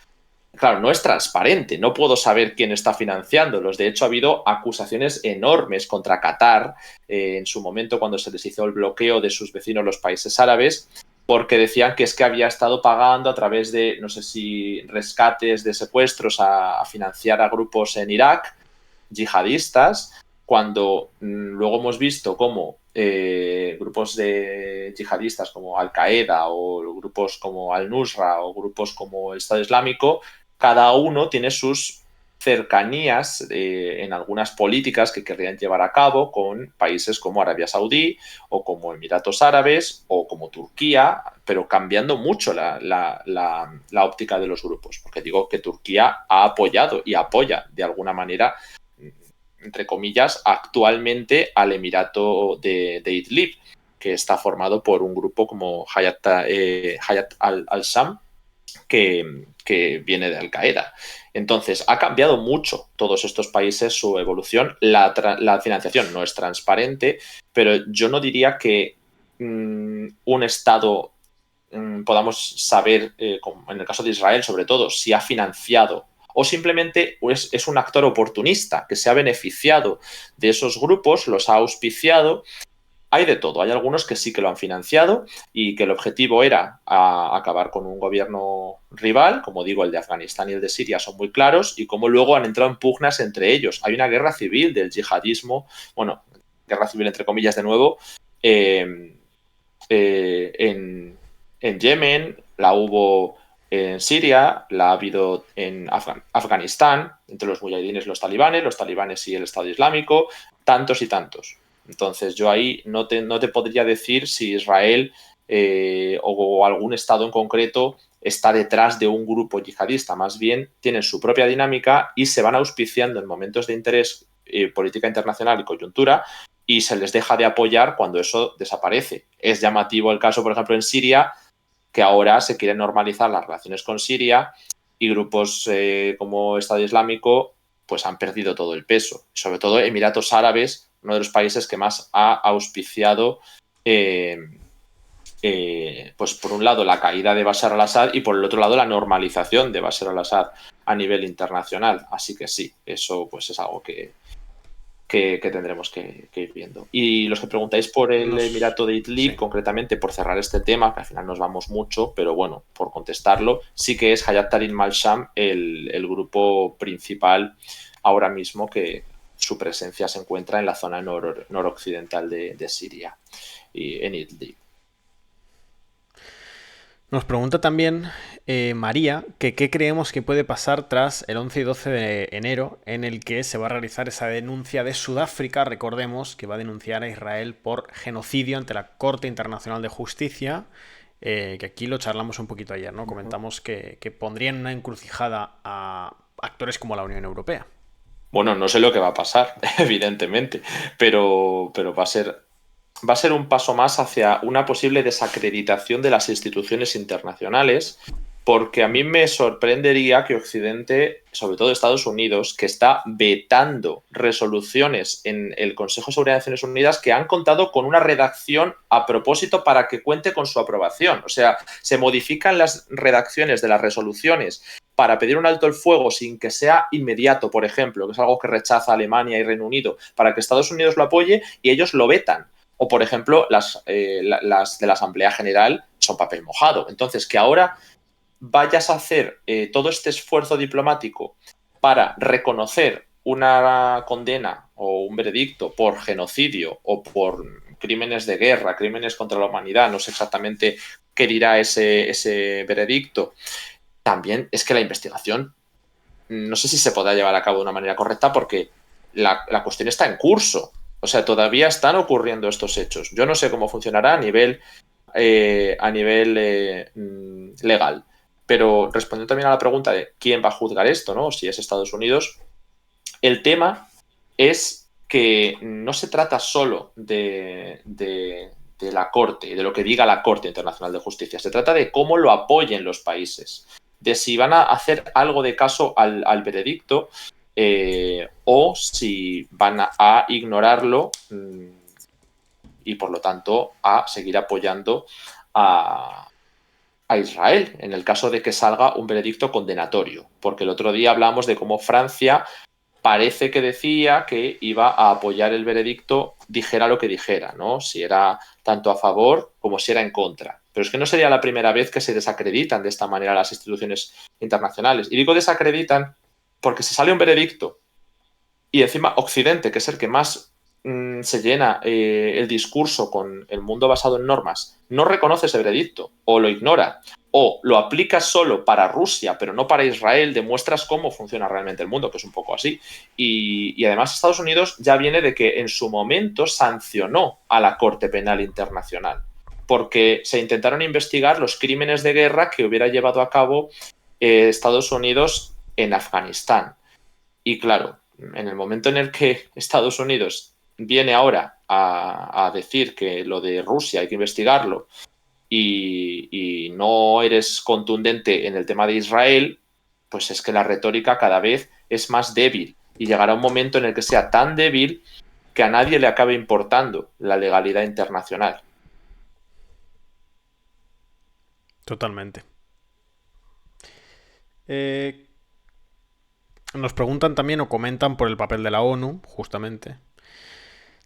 claro, no es transparente, no puedo saber quién está financiándolos. De hecho, ha habido acusaciones enormes contra Qatar en su momento cuando se les hizo el bloqueo de sus vecinos los países árabes, porque decían que es que había estado pagando a través de, no sé si rescates de secuestros a financiar a grupos en Irak, yihadistas, cuando luego hemos visto cómo grupos de yihadistas como Al-Qaeda o grupos como Al-Nusra o grupos como el Estado Islámico, cada uno tiene sus cercanías en algunas políticas que querrían llevar a cabo con países como Arabia Saudí o como Emiratos Árabes o como Turquía, pero cambiando mucho la óptica de los grupos, porque digo que Turquía ha apoyado y apoya de alguna manera, entre comillas, actualmente al Emirato de Idlib, que está formado por un grupo como Hayat al-Sham, que viene de Al-Qaeda. Entonces, ha cambiado mucho todos estos países su evolución. La financiación no es transparente, pero yo no diría que un Estado podamos saber, como en el caso de Israel sobre todo, si ha financiado o simplemente es un actor oportunista que se ha beneficiado de esos grupos, los ha auspiciado. Hay de todo, hay algunos que sí que lo han financiado y que el objetivo era acabar con un gobierno rival, como digo, el de Afganistán y el de Siria son muy claros, y como luego han entrado en pugnas entre ellos. Hay una guerra civil del yihadismo, bueno, guerra civil entre comillas de nuevo, en Yemen, la hubo en Siria, la ha habido en Afganistán, entre los mujahidines y los talibanes y el Estado Islámico, tantos y tantos. Entonces yo ahí no te podría decir si Israel o algún Estado en concreto está detrás de un grupo yihadista. Más bien tienen su propia dinámica y se van auspiciando en momentos de interés, política internacional y coyuntura, y se les deja de apoyar cuando eso desaparece. Es llamativo el caso, por ejemplo, en Siria, que ahora se quieren normalizar las relaciones con Siria y grupos como Estado Islámico pues han perdido todo el peso. Sobre todo Emiratos Árabes, uno de los países que más ha auspiciado pues por un lado la caída de Bashar al-Assad y por el otro lado la normalización de Bashar al-Assad a nivel internacional. Así que sí, eso pues es algo que tendremos que ir viendo. Y los que preguntáis por el Emirato de Idlib, sí, concretamente por cerrar este tema, que al final nos vamos mucho, pero bueno, por contestarlo, sí que es Hayat Tahrir al-Sham el grupo principal ahora mismo, que su presencia se encuentra en la zona noroccidental de Siria y en Idlib. Nos pregunta también María que qué creemos que puede pasar tras el 11 y 12 de enero, en el que se va a realizar esa denuncia de Sudáfrica, recordemos, que va a denunciar a Israel por genocidio ante la Corte Internacional de Justicia, que aquí lo charlamos un poquito ayer, ¿no? Comentamos que pondrían una encrucijada a actores como la Unión Europea. Bueno, no sé lo que va a pasar, evidentemente, pero va a ser un paso más hacia una posible desacreditación de las instituciones internacionales, porque a mí me sorprendería que Occidente, sobre todo Estados Unidos, que está vetando resoluciones en el Consejo de Seguridad de Naciones Unidas que han contado con una redacción a propósito para que cuente con su aprobación. O sea, se modifican las redacciones de las resoluciones para pedir un alto el fuego sin que sea inmediato, por ejemplo, que es algo que rechaza Alemania y Reino Unido, para que Estados Unidos lo apoye, y ellos lo vetan. O, por ejemplo, las de la Asamblea General son papel mojado. Entonces, que ahora vayas a hacer todo este esfuerzo diplomático para reconocer una condena o un veredicto por genocidio o por crímenes de guerra, crímenes contra la humanidad, no sé exactamente qué dirá ese veredicto, también es que la investigación no sé si se podrá llevar a cabo de una manera correcta porque la cuestión está en curso. O sea, todavía están ocurriendo estos hechos. Yo no sé cómo funcionará a nivel legal. Pero respondiendo también a la pregunta de quién va a juzgar esto, ¿no? Si es Estados Unidos, el tema es que no se trata solo de la Corte, de lo que diga la Corte Internacional de Justicia. Se trata de cómo lo apoyen los países, de si van a hacer algo de caso al veredicto o si van a ignorarlo y por lo tanto a seguir apoyando a Israel en el caso de que salga un veredicto condenatorio. Porque el otro día hablamos de cómo Francia parece que decía que iba a apoyar el veredicto, dijera lo que dijera, ¿no? Si era tanto a favor como si era en contra. Pero es que no sería la primera vez que se desacreditan de esta manera las instituciones internacionales. Y digo desacreditan porque si sale un veredicto y encima Occidente, que es el que más se llena el discurso con el mundo basado en normas, no reconoce ese veredicto o lo ignora o lo aplica solo para Rusia, pero no para Israel, demuestras cómo funciona realmente el mundo, que es un poco así. Y además Estados Unidos ya viene de que en su momento sancionó a la Corte Penal Internacional, porque se intentaron investigar los crímenes de guerra que hubiera llevado a cabo Estados Unidos en Afganistán. Y claro, en el momento en el que Estados Unidos viene ahora a decir que lo de Rusia hay que investigarlo y no eres contundente en el tema de Israel, pues es que la retórica cada vez es más débil y llegará un momento en el que sea tan débil que a nadie le acabe importando la legalidad internacional. Totalmente. Nos preguntan también o comentan por el papel de la ONU, justamente.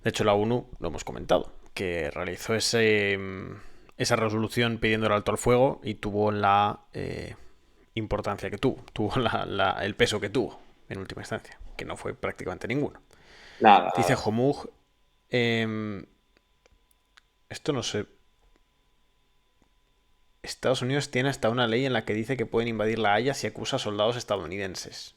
De hecho, la ONU, lo hemos comentado, que realizó esa resolución pidiendo el alto al fuego y tuvo la importancia que tuvo el peso que tuvo en última instancia, que no fue prácticamente ninguno. Nada, Dice nada. Homug, esto no sé. Estados Unidos tiene hasta una ley en la que dice que pueden invadir La Haya si acusa a soldados estadounidenses.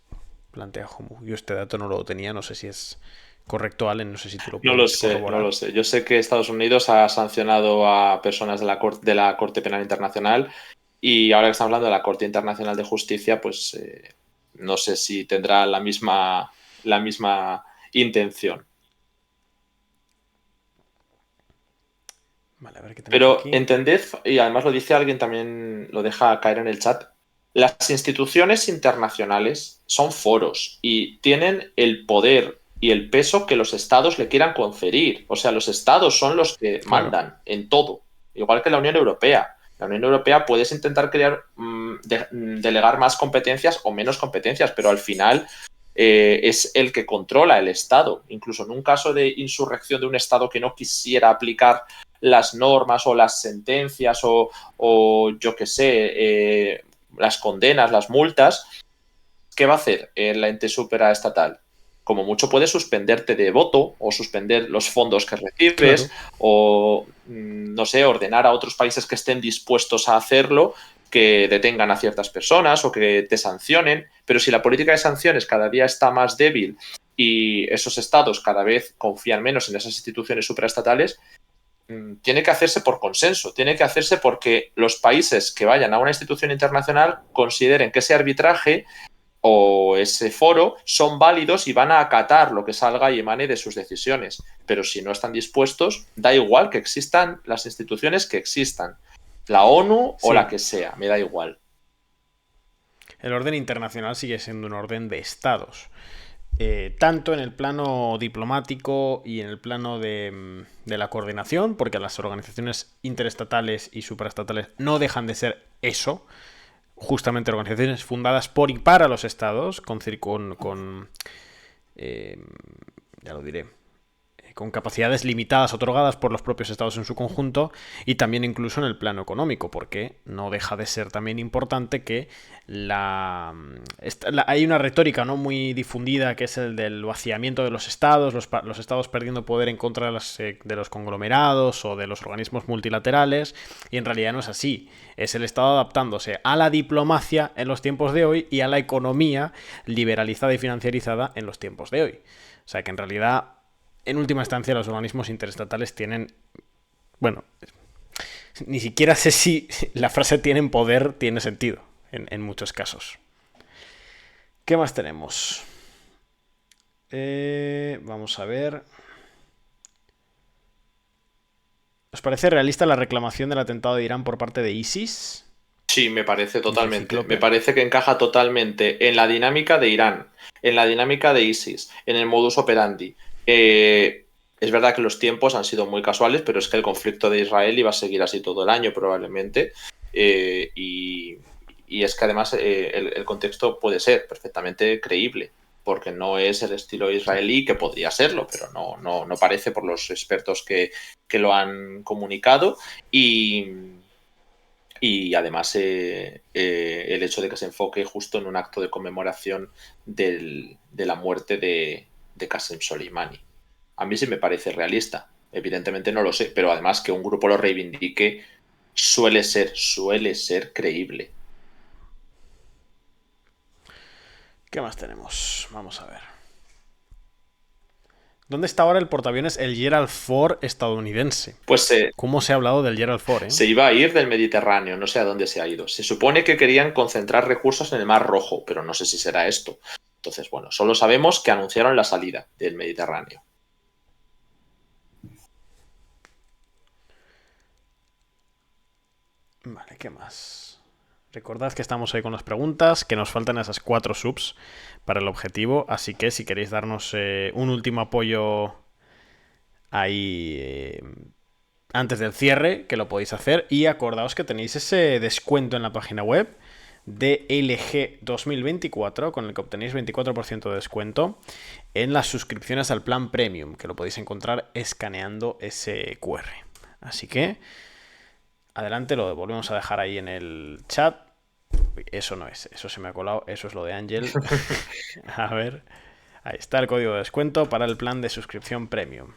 Plantea Homug. Yo este dato no lo tenía, no sé si es correcto, Allen, no sé si tú lo No lo puedes sé, no lo corroborar. sé. Yo sé que Estados Unidos ha sancionado a personas de la Corte Penal Internacional y ahora que estamos hablando de la Corte Internacional de Justicia, pues no sé si tendrá la misma intención. Vale, a ver qué tenemos Pero aquí. entended, y además lo dice alguien, también lo deja caer en el chat, las instituciones internacionales son foros y tienen el poder y el peso que los estados le quieran conferir. O sea, los estados son los que Claro. mandan en todo, igual que la Unión Europea. La Unión Europea puedes intentar delegar más competencias o menos competencias, pero al final es el que controla el Estado. Incluso en un caso de insurrección de un Estado que no quisiera aplicar las normas o las sentencias o yo qué sé, las condenas, las multas, ¿qué va a hacer el ente superaestatal? Como mucho puede suspenderte de voto o suspender los fondos que Claro. recibes o, no sé, ordenar a otros países que estén dispuestos a hacerlo que detengan a ciertas personas o que te sancionen. Pero si la política de sanciones cada día está más débil y esos estados cada vez confían menos en esas instituciones supraestatales, tiene que hacerse por consenso, tiene que hacerse porque los países que vayan a una institución internacional consideren que ese arbitraje o ese foro son válidos y van a acatar lo que salga y emane de sus decisiones. Pero si no están dispuestos, da igual que existan las instituciones que existan, la ONU o la Sí, que sea, me da igual. el orden internacional sigue siendo un orden de estados. Tanto en el plano diplomático y en el plano de la coordinación, porque las organizaciones interestatales y supraestatales no dejan de ser eso, justamente organizaciones fundadas por y para los estados, con ya lo diré, con capacidades limitadas otorgadas por los propios estados en su conjunto y también incluso en el plano económico, porque no deja de ser también importante que hay una retórica, ¿no?, muy difundida, que es el del vaciamiento de los estados, los estados perdiendo poder en contra de los conglomerados o de los organismos multilaterales, y en realidad no es así. Es el estado adaptándose a la diplomacia en los tiempos de hoy y a la economía liberalizada y financiarizada en los tiempos de hoy. O sea que en realidad, en última instancia, los organismos interestatales tienen... Bueno, ni siquiera sé si la frase tienen poder tiene sentido en muchos casos. ¿Qué más tenemos? Vamos a ver. ¿Os parece realista la reclamación del atentado de Irán por parte de ISIS? Sí, me parece totalmente. Me parece que encaja totalmente en la dinámica de Irán, en la dinámica de ISIS, en el modus operandi. Es verdad que los tiempos han sido muy casuales, pero es que el conflicto de Israel iba a seguir así todo el año probablemente. Y es que además el contexto puede ser perfectamente creíble, porque no es el estilo israelí, que podría serlo, pero no parece por los expertos que lo han comunicado. Y además el hecho de que se enfoque justo en un acto de conmemoración de la muerte de Qasem Soleimani. A mí sí me parece realista. Evidentemente no lo sé, pero además que un grupo lo reivindique suele ser creíble. ¿Qué más tenemos? Vamos a ver. ¿Dónde está ahora el portaaviones, el Gerald Ford estadounidense? Pues ¿Cómo se ha hablado del Gerald Ford, se iba a ir del Mediterráneo, no sé a dónde se ha ido. Se supone que querían concentrar recursos en el Mar Rojo, pero no sé si será esto. Entonces, bueno, solo sabemos que anunciaron la salida del Mediterráneo. Vale, ¿qué más? Recordad que estamos ahí con las preguntas, que nos faltan esas 4 subs para el objetivo, así que si queréis darnos un último apoyo ahí antes del cierre, que lo podéis hacer, y acordaos que tenéis ese descuento en la página web de LG 2024, con el que obtenéis 24% de descuento en las suscripciones al plan Premium, que lo podéis encontrar escaneando ese QR. Así que adelante, lo volvemos a dejar ahí en el chat. Eso no es, eso se me ha colado, eso es lo de Ángel. A ver, ahí está el código de descuento para el plan de suscripción Premium.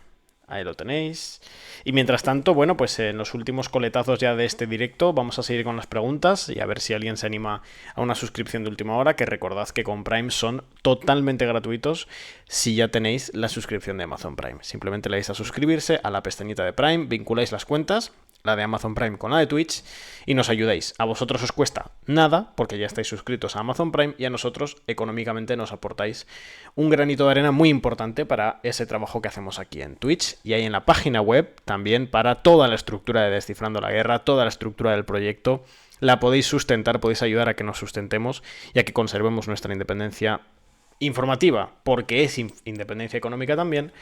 Ahí lo tenéis. Y mientras tanto, bueno, pues en los últimos coletazos ya de este directo vamos a seguir con las preguntas y a ver si alguien se anima a una suscripción de última hora, que recordad que con Prime son totalmente gratuitos si ya tenéis la suscripción de Amazon Prime. Simplemente le dais a suscribirse a la pestañita de Prime, vinculáis las cuentas, la de Amazon Prime con la de Twitch, y nos ayudáis. A vosotros os cuesta nada, porque ya estáis suscritos a Amazon Prime, y a nosotros económicamente nos aportáis un granito de arena muy importante para ese trabajo que hacemos aquí en Twitch, y ahí en la página web también para toda la estructura de Descifrando la Guerra, toda la estructura del proyecto. La podéis sustentar, podéis ayudar a que nos sustentemos y a que conservemos nuestra independencia informativa, porque es independencia económica también,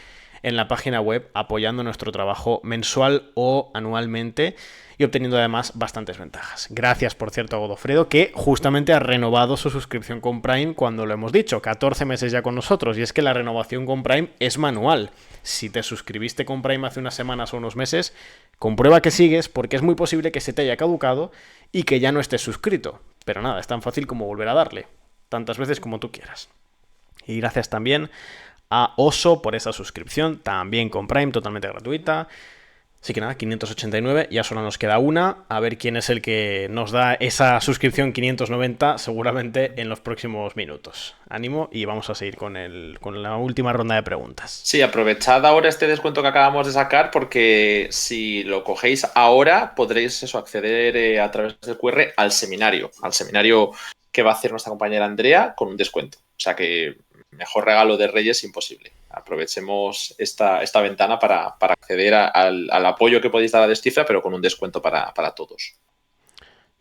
en la página web, apoyando nuestro trabajo mensual o anualmente y obteniendo además bastantes ventajas. Gracias, por cierto, a Godofredo, que justamente ha renovado su suscripción con Prime cuando lo hemos dicho, 14 meses ya con nosotros, y es que la renovación con Prime es manual. Si te suscribiste con Prime hace unas semanas o unos meses, comprueba que sigues, porque es muy posible que se te haya caducado y que ya no estés suscrito. Pero nada, es tan fácil como volver a darle, tantas veces como tú quieras. Y gracias también a Oso por esa suscripción, también con Prime, totalmente gratuita. Así que nada, 589, ya solo nos queda una. A ver quién es el que nos da esa suscripción 590, seguramente en los próximos minutos. Ánimo, y vamos a seguir con la última ronda de preguntas. Sí, aprovechad ahora este descuento que acabamos de sacar, porque si lo cogéis ahora podréis acceder a través del QR al seminario que va a hacer nuestra compañera Andrea con un descuento. O sea que mejor regalo de Reyes imposible. Aprovechemos esta ventana para acceder al apoyo que podéis dar a Descifra, pero con un descuento para todos.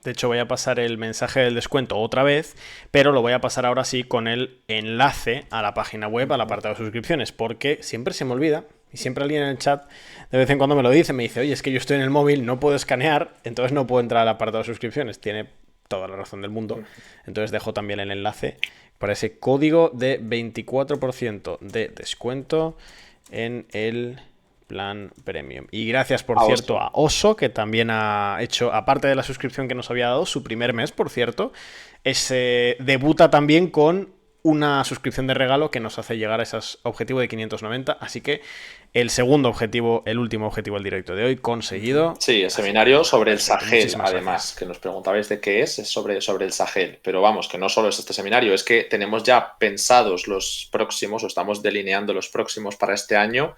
De hecho, voy a pasar el mensaje del descuento otra vez, pero lo voy a pasar ahora sí con el enlace a la página web, al apartado de suscripciones, porque siempre se me olvida, y siempre alguien en el chat de vez en cuando me lo dice, me dice, oye, es que yo estoy en el móvil, no puedo escanear, entonces no puedo entrar al apartado de suscripciones. Tiene toda la razón del mundo. Entonces dejo también el enlace para ese código de 24% de descuento en el Plan Premium. Y gracias, por A cierto, Oso. a Oso, que también ha hecho, aparte de la suscripción que nos había dado, su primer mes, por cierto, debuta también con una suscripción de regalo que nos hace llegar a ese objetivo de 590. Así que el segundo objetivo, el último objetivo del directo de hoy, conseguido. Sí, el Así que seminario nada, sobre el perfecto. Sahel, Muchísimas además, gracias. que nos preguntabais de qué es sobre el Sahel. Pero vamos, que no solo es este seminario, es que tenemos ya pensados los próximos, o estamos delineando los próximos para este año.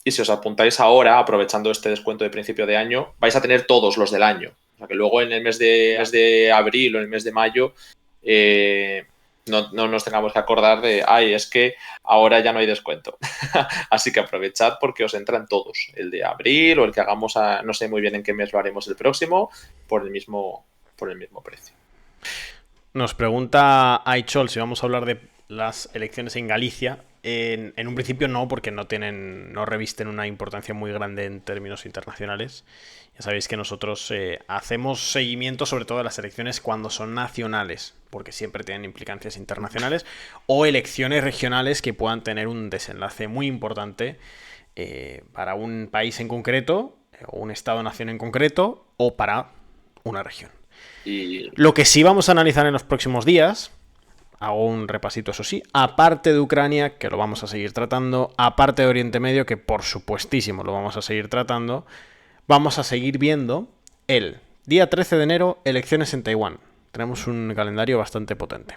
Y si os apuntáis ahora, aprovechando este descuento de principio de año, vais a tener todos los del año. O sea que luego en el mes de abril o en el mes de mayo no nos tengamos que acordar de, ay, es que ahora ya no hay descuento. Así que aprovechad porque os entran todos. El de abril o el que hagamos, no sé muy bien en qué mes lo haremos el próximo, por el mismo precio. Nos pregunta Aichol si vamos a hablar de las elecciones en Galicia. En un principio no, porque no revisten una importancia muy grande en términos internacionales. Ya sabéis que nosotros hacemos seguimiento sobre todo de las elecciones cuando son nacionales, porque siempre tienen implicancias internacionales, o elecciones regionales que puedan tener un desenlace muy importante para un país en concreto, o un estado-nación en concreto, o para una región. Y Lo que sí vamos a analizar en los próximos días, hago un repasito eso sí, aparte de Ucrania, que lo vamos a seguir tratando, aparte de Oriente Medio, que por supuestísimo lo vamos a seguir tratando, vamos a seguir viendo el día 13 de enero, elecciones en Taiwán. Tenemos un calendario bastante potente.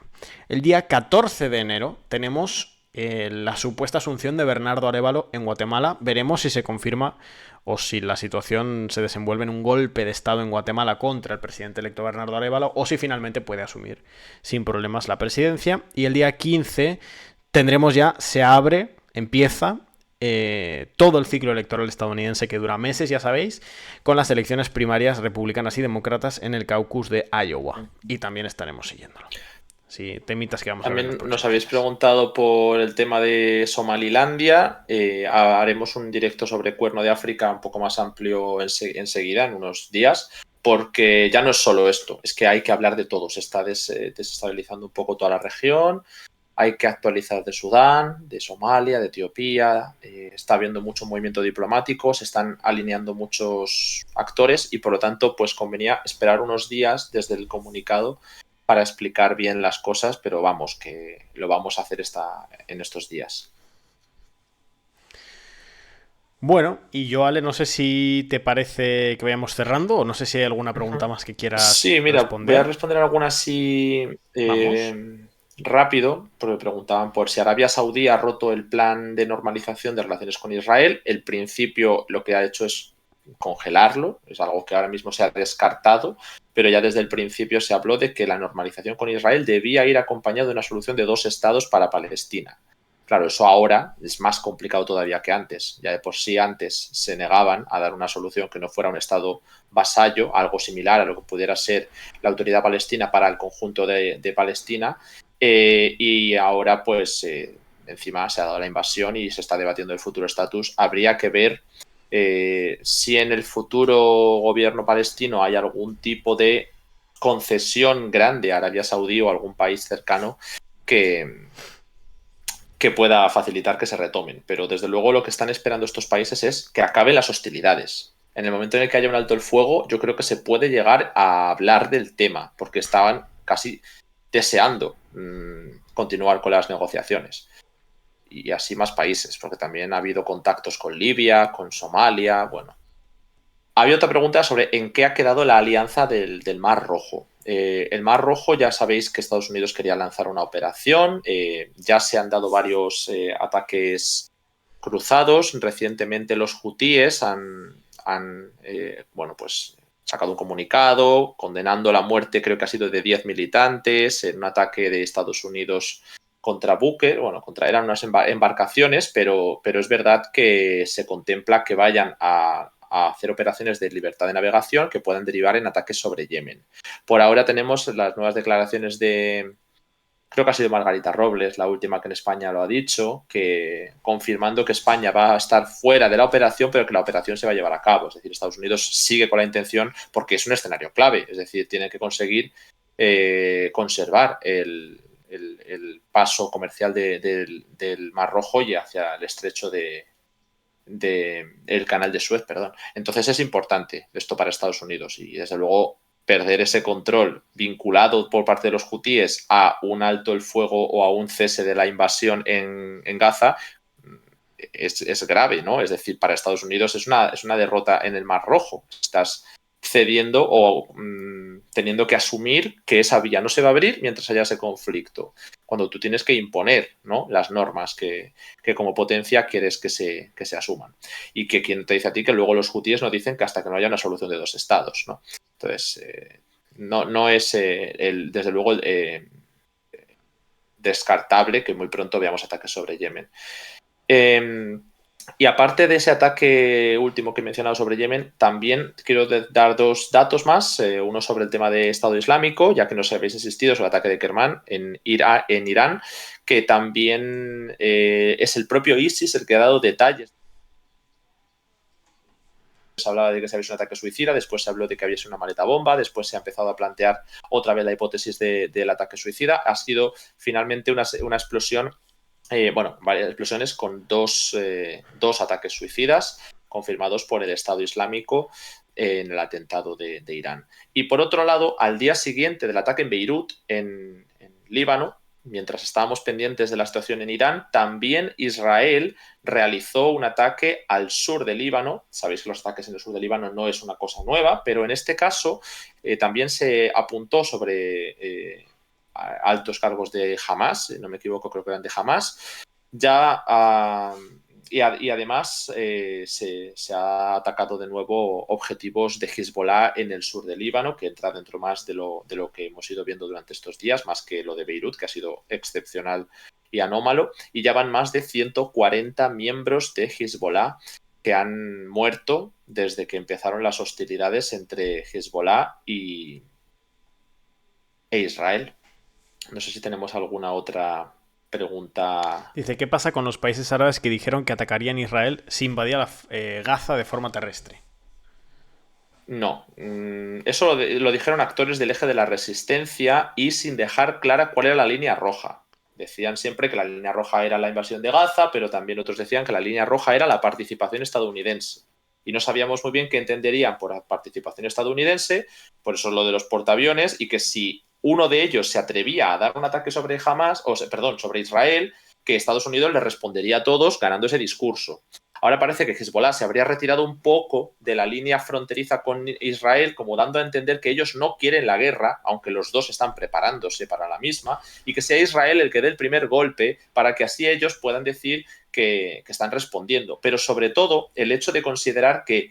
El día 14 de enero tenemos la supuesta asunción de Bernardo Arévalo en Guatemala. Veremos si se confirma o si la situación se desenvuelve en un golpe de Estado en Guatemala contra el presidente electo Bernardo Arévalo, o si finalmente puede asumir sin problemas la presidencia. Y el día 15 tendremos ya, empieza todo el ciclo electoral estadounidense, que dura meses, ya sabéis, con las elecciones primarias republicanas y demócratas en el caucus de Iowa. Y también estaremos siguiéndolo. Sí, temitas que vamos a ver en los también nos próximos habéis días. preguntado por el tema de Somalilandia. Haremos un directo sobre Cuerno de África un poco más amplio enseguida, en unos días, porque ya no es solo esto, es que hay que hablar de todo. Se está desestabilizando un poco toda la región. Hay que actualizar de Sudán, de Somalia, de Etiopía. Está habiendo mucho movimiento diplomático, se están alineando muchos actores y por lo tanto pues convenía esperar unos días desde el comunicado para explicar bien las cosas, pero vamos, que lo vamos a hacer en estos días. Bueno, y yo, Ale, no sé si te parece que vayamos cerrando o no sé si hay alguna pregunta Ujú. más que quieras Sí, mira, voy a responder. responder algunas así Vamos. rápido, porque preguntaban por si Arabia Saudí ha roto el plan de normalización de relaciones con Israel. El principio lo que ha hecho es congelarlo, es algo que ahora mismo se ha descartado, pero ya desde el principio se habló de que la normalización con Israel debía ir acompañada de una solución de dos estados para Palestina. Claro, eso ahora es más complicado todavía que antes. Ya de por sí antes se negaban a dar una solución que no fuera un Estado vasallo, algo similar a lo que pudiera ser la autoridad palestina para el conjunto de Palestina. Y ahora, pues, encima se ha dado la invasión y se está debatiendo el futuro estatus. Habría que ver si en el futuro gobierno palestino hay algún tipo de concesión grande a Arabia Saudí o algún país cercano que pueda facilitar que se retomen. Pero desde luego lo que están esperando estos países es que acaben las hostilidades. En el momento en el que haya un alto el fuego, yo creo que se puede llegar a hablar del tema, porque estaban casi deseando continuar con las negociaciones. Y así más países, porque también ha habido contactos con Libia, con Somalia, bueno. Había otra pregunta sobre en qué ha quedado la alianza del Mar Rojo. El Mar Rojo, ya sabéis que Estados Unidos quería lanzar una operación, ya se han dado varios ataques cruzados. Recientemente los hutíes bueno, pues, sacado un comunicado condenando la muerte, creo que ha sido de 10 militantes, en un ataque de Estados Unidos contra buques, bueno, eran unas embarcaciones, pero es verdad que se contempla que vayan a hacer operaciones de libertad de navegación que puedan derivar en ataques sobre Yemen. Por ahora tenemos las nuevas declaraciones creo que ha sido Margarita Robles, la última que en España lo ha dicho, que confirmando que España va a estar fuera de la operación, pero que la operación se va a llevar a cabo. Es decir, Estados Unidos sigue con la intención porque es un escenario clave, es decir, tiene que conseguir conservar el paso comercial del Mar Rojo y hacia el estrecho el canal de Suez, perdón. Entonces es importante esto para Estados Unidos y desde luego perder ese control vinculado por parte de los hutíes a un alto el fuego o a un cese de la invasión en Gaza es grave, ¿no? Es decir, para Estados Unidos es una derrota en el Mar Rojo. Estás cediendo o teniendo que asumir que esa vía no se va a abrir mientras haya ese conflicto, cuando tú tienes que imponer, ¿no?, las normas que como potencia quieres que se asuman. Y que quien te dice a ti que luego los hutíes no dicen que hasta que no haya una solución de dos estados, ¿no? Entonces, no es desde luego descartable que muy pronto veamos ataques sobre Yemen. Y aparte de ese ataque último que he mencionado sobre Yemen, también quiero dar dos datos más. Uno sobre el tema de Estado Islámico, ya que nos habéis insistido sobre el ataque de Kermán en Irán, que también es el propio ISIS el que ha dado detalles. Se hablaba de que se había sido un ataque suicida, después se habló de que había sido una maleta bomba, después se ha empezado a plantear otra vez la hipótesis del ataque suicida. Ha sido finalmente una explosión. Varias explosiones con dos ataques suicidas confirmados por el Estado Islámico en el atentado de Irán. Y por otro lado, al día siguiente del ataque en Beirut, en Líbano, mientras estábamos pendientes de la situación en Irán, también Israel realizó un ataque al sur de Líbano. Sabéis que los ataques en el sur de Líbano no es una cosa nueva, pero en este caso también se apuntó sobre altos cargos de Hamas, no me equivoco, creo que eran de Hamas. Y además se ha atacado de nuevo objetivos de Hezbollah en el sur del Líbano, que entra dentro más de lo que hemos ido viendo durante estos días, más que lo de Beirut, que ha sido excepcional y anómalo. Y ya van más de 140 miembros de Hezbollah que han muerto desde que empezaron las hostilidades entre Hezbollah e Israel. No sé si tenemos alguna otra pregunta. Dice, ¿qué pasa con los países árabes que dijeron que atacarían Israel si invadía Gaza de forma terrestre? No, eso lo dijeron actores del eje de la resistencia y sin dejar clara cuál era la línea roja. Decían siempre que la línea roja era la invasión de Gaza, pero también otros decían que la línea roja era la participación estadounidense. Y no sabíamos muy bien qué entenderían por participación estadounidense, por eso lo de los portaaviones, y que si uno de ellos se atrevía a dar un ataque sobre sobre Israel, que Estados Unidos le respondería a todos ganando ese discurso. Ahora parece que Hezbollah se habría retirado un poco de la línea fronteriza con Israel, como dando a entender que ellos no quieren la guerra, aunque los dos están preparándose para la misma, y que sea Israel el que dé el primer golpe para que así ellos puedan decir que están respondiendo. Pero sobre todo el hecho de considerar que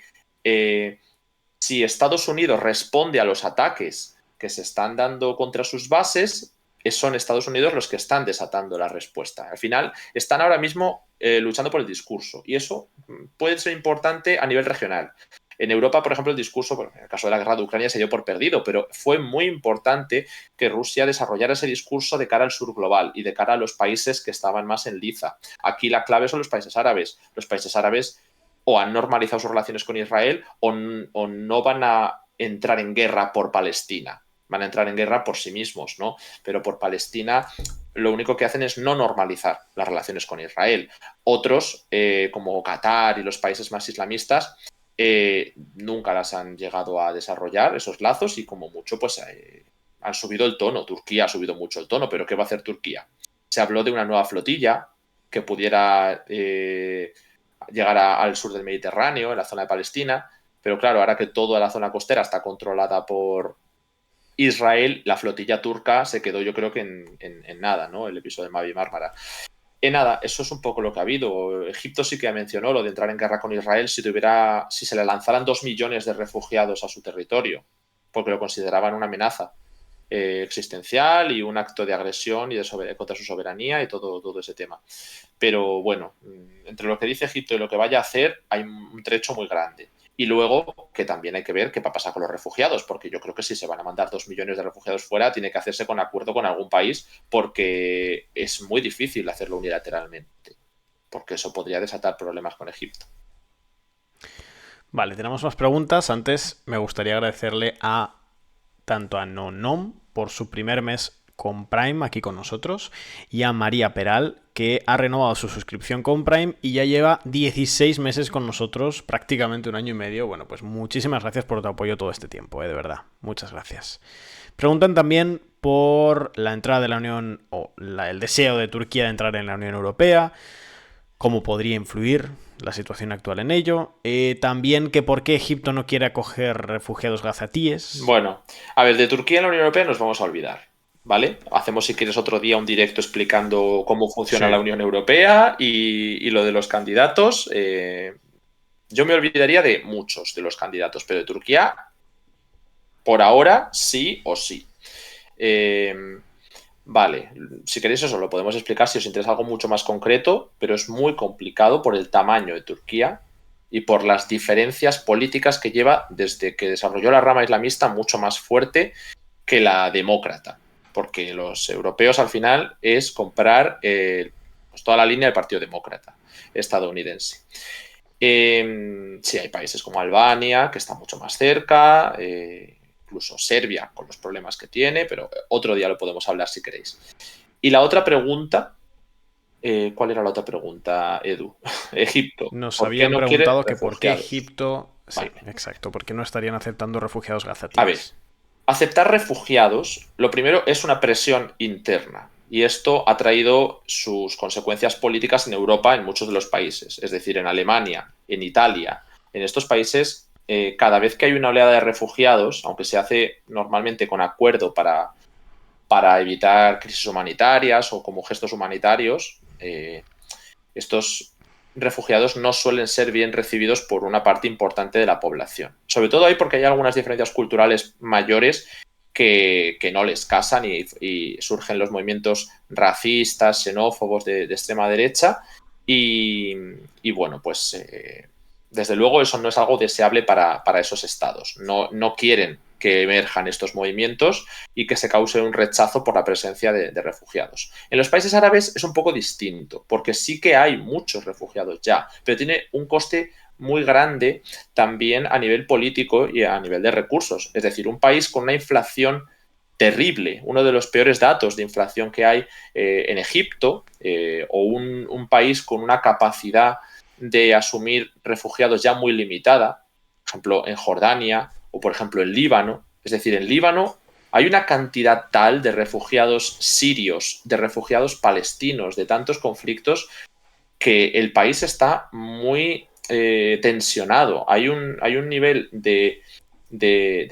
si Estados Unidos responde a los ataques que se están dando contra sus bases, son Estados Unidos los que están desatando la respuesta. Al final, están ahora mismo luchando por el discurso y eso puede ser importante a nivel regional. En Europa, por ejemplo, el discurso, en el caso de la guerra de Ucrania, se dio por perdido, pero fue muy importante que Rusia desarrollara ese discurso de cara al sur global y de cara a los países que estaban más en liza. Aquí la clave son los países árabes. Los países árabes o han normalizado sus relaciones con Israel o no van a entrar en guerra por Palestina. Van a entrar en guerra por sí mismos, ¿no? Pero por Palestina lo único que hacen es no normalizar las relaciones con Israel. Otros, como Qatar y los países más islamistas, nunca las han llegado a desarrollar, esos lazos, y como mucho, pues han subido el tono. Turquía ha subido mucho el tono, pero ¿qué va a hacer Turquía? Se habló de una nueva flotilla que pudiera llegar al sur del Mediterráneo, en la zona de Palestina, pero claro, ahora que toda la zona costera está controlada por Israel, la flotilla turca se quedó, yo creo que en nada, ¿no? El episodio de Mavi Mármara. En nada, eso es un poco lo que ha habido. Egipto sí que mencionó lo de entrar en guerra con Israel si se le lanzaran 2 millones de refugiados a su territorio, porque lo consideraban una amenaza existencial y un acto de agresión y contra su soberanía y todo ese tema. Pero bueno, entre lo que dice Egipto y lo que vaya a hacer hay un trecho muy grande. Y luego que también hay que ver qué va a pasar con los refugiados, porque yo creo que si se van a mandar 2 millones de refugiados fuera, tiene que hacerse con acuerdo con algún país, porque es muy difícil hacerlo unilateralmente, porque eso podría desatar problemas con Egipto. Vale, tenemos más preguntas. Antes me gustaría agradecerle tanto a Nonom por su primer mes con Prime aquí con nosotros y a María Peral, que ha renovado su suscripción con Prime y ya lleva 16 meses con nosotros, prácticamente un año y medio. Bueno, pues muchísimas gracias por tu apoyo todo este tiempo, de verdad. Muchas gracias. Preguntan también por la entrada de la Unión, o el deseo de Turquía de entrar en la Unión Europea, cómo podría influir la situación actual en ello. También que por qué Egipto no quiere acoger refugiados gazatíes. Bueno, a ver, de Turquía en la Unión Europea nos vamos a olvidar, ¿vale? Hacemos, si quieres, otro día un directo explicando cómo funciona Sí. la Unión Europea y lo de los candidatos. Yo me olvidaría de muchos de los candidatos, pero de Turquía, por ahora, sí o sí. Vale, si queréis eso lo podemos explicar si os interesa algo mucho más concreto, pero es muy complicado por el tamaño de Turquía y por las diferencias políticas que lleva desde que desarrolló la rama islamista mucho más fuerte que la demócrata, porque los europeos al final es comprar pues toda la línea del Partido Demócrata estadounidense. Sí, hay países como Albania, que está mucho más cerca, incluso Serbia con los problemas que tiene, pero otro día lo podemos hablar si queréis. Y la otra pregunta, ¿cuál era la otra pregunta, Edu? Egipto. Nos ¿Por qué habían no quiere preguntado que por qué refugiados? Egipto... Sí, Vale. exacto, por qué no estarían aceptando refugiados A ver, gazatíes. aceptar refugiados, lo primero es una presión interna. Y esto ha traído sus consecuencias políticas en Europa, en muchos de los países. Es decir, en Alemania, en Italia. En estos países, cada vez que hay una oleada de refugiados, aunque se hace normalmente con acuerdo para evitar crisis humanitarias o como gestos humanitarios, estos refugiados no suelen ser bien recibidos por una parte importante de la población. Sobre todo ahí porque hay algunas diferencias culturales mayores que no les casan y surgen los movimientos racistas, xenófobos de extrema derecha y bueno, pues desde luego eso no es algo deseable para esos estados. No quieren que emerjan estos movimientos y que se cause un rechazo por la presencia de refugiados. En los países árabes es un poco distinto, porque sí que hay muchos refugiados ya, pero tiene un coste muy grande también a nivel político y a nivel de recursos. Es decir, un país con una inflación terrible, uno de los peores datos de inflación que hay en Egipto, o un país con una capacidad de asumir refugiados ya muy limitada, por ejemplo, en Jordania o, por ejemplo, en Líbano. Es decir, en Líbano hay una cantidad tal de refugiados sirios, de refugiados palestinos, de tantos conflictos, que el país está muy tensionado. Hay un nivel de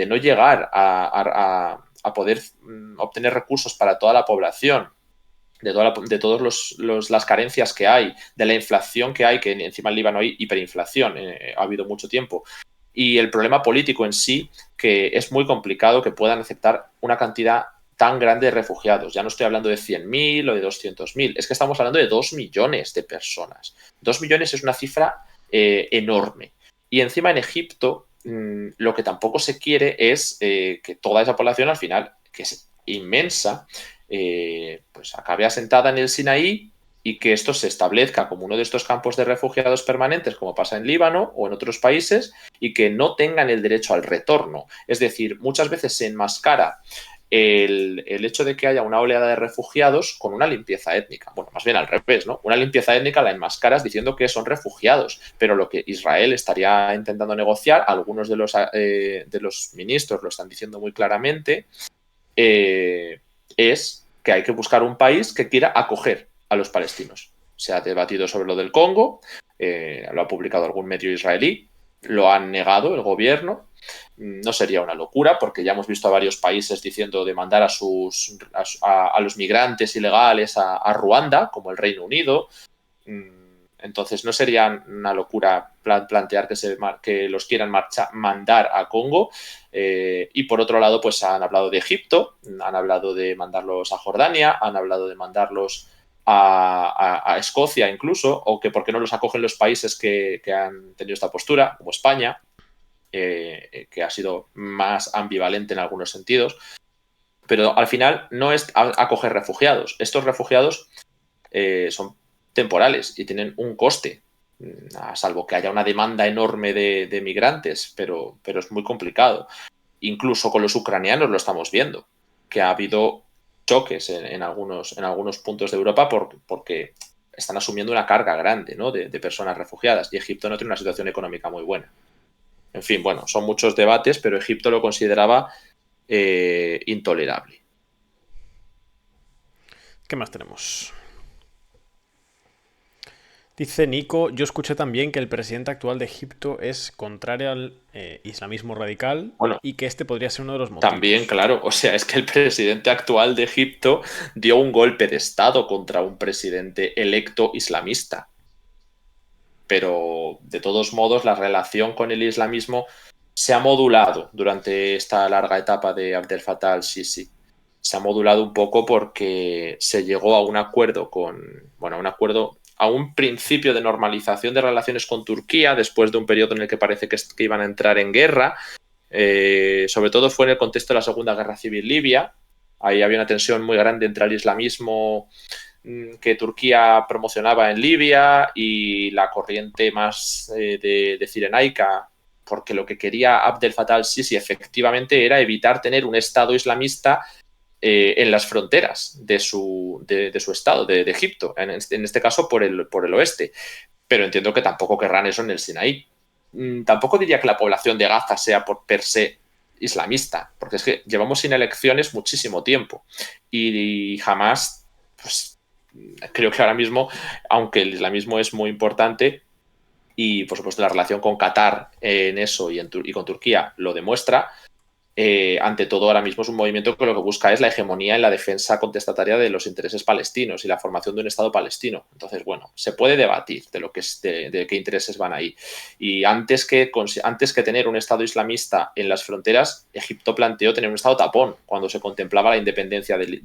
no llegar a poder obtener recursos para toda la población, de todas las carencias que hay, de la inflación que hay, que encima en Líbano hay hiperinflación, ha habido mucho tiempo, y el problema político en sí, que es muy complicado que puedan aceptar una cantidad tan grande de refugiados. Ya no estoy hablando de 100.000 o de 200.000, es que estamos hablando de 2 millones de personas. 2 millones es una cifra enorme. Y encima en Egipto lo que tampoco se quiere es que toda esa población al final, que es inmensa, pues acabe asentada en el Sinaí y que esto se establezca como uno de estos campos de refugiados permanentes, como pasa en Líbano o en otros países, y que no tengan el derecho al retorno. Es decir, muchas veces se enmascara el hecho de que haya una oleada de refugiados con una limpieza étnica. Bueno, más bien al revés, ¿no? Una limpieza étnica la enmascaras diciendo que son refugiados, pero lo que Israel estaría intentando negociar, algunos de los ministros lo están diciendo muy claramente, es que hay que buscar un país que quiera acoger a los palestinos. Se ha debatido sobre lo del Congo, lo ha publicado algún medio israelí, lo han negado el gobierno. No sería una locura, porque ya hemos visto a varios países diciendo de mandar a los migrantes ilegales a Ruanda, como el Reino Unido. Entonces no sería una locura plantear que los quieran mandar a Congo. Y por otro lado, pues han hablado de Egipto, han hablado de mandarlos a Jordania, han hablado de mandarlos a Escocia incluso, o que por qué no los acogen los países que han tenido esta postura, como España, que ha sido más ambivalente en algunos sentidos. Pero al final no es acoger refugiados. Estos refugiados son temporales y tienen un coste, a salvo que haya una demanda enorme de migrantes, pero es muy complicado. Incluso con los ucranianos lo estamos viendo, que ha habido choques en algunos puntos de Europa porque están asumiendo una carga grande, ¿no? de personas refugiadas, y Egipto no tiene una situación económica muy buena. En fin, bueno, son muchos debates, pero Egipto lo consideraba intolerable. ¿Qué más tenemos? Dice Nico, yo escuché también que el presidente actual de Egipto es contrario al islamismo radical Bueno, y que este podría ser uno de los también, motivos. claro, o sea, es que el presidente actual de Egipto dio un golpe de Estado contra un presidente electo islamista. Pero, de todos modos, la relación con el islamismo se ha modulado durante esta larga etapa de Abdel Fattah al-Sisi. Se ha modulado un poco porque se llegó a un acuerdo a un principio de normalización de relaciones con Turquía después de un periodo en el que parece que iban a entrar en guerra. Sobre todo fue en el contexto de la Segunda Guerra Civil Libia. Ahí había una tensión muy grande entre el islamismo que Turquía promocionaba en Libia y la corriente más de Cirenaica, porque lo que quería Abdel Fattah al-Sisi efectivamente era evitar tener un Estado islamista en las fronteras de su Estado, de Egipto, en este caso por el oeste. Pero entiendo que tampoco querrán eso en el Sinaí. Tampoco diría que la población de Gaza sea por per se islamista, porque es que llevamos sin elecciones muchísimo tiempo y jamás, pues creo que ahora mismo, aunque el islamismo es muy importante y por supuesto la relación con Qatar en eso y con Turquía lo demuestra, ante todo ahora mismo es un movimiento que lo que busca es la hegemonía en la defensa contestataria de los intereses palestinos y la formación de un Estado palestino. Entonces, bueno, se puede debatir de lo que es de qué intereses van ahí. Y antes que tener un Estado islamista en las fronteras, Egipto planteó tener un Estado tapón cuando se contemplaba la independencia del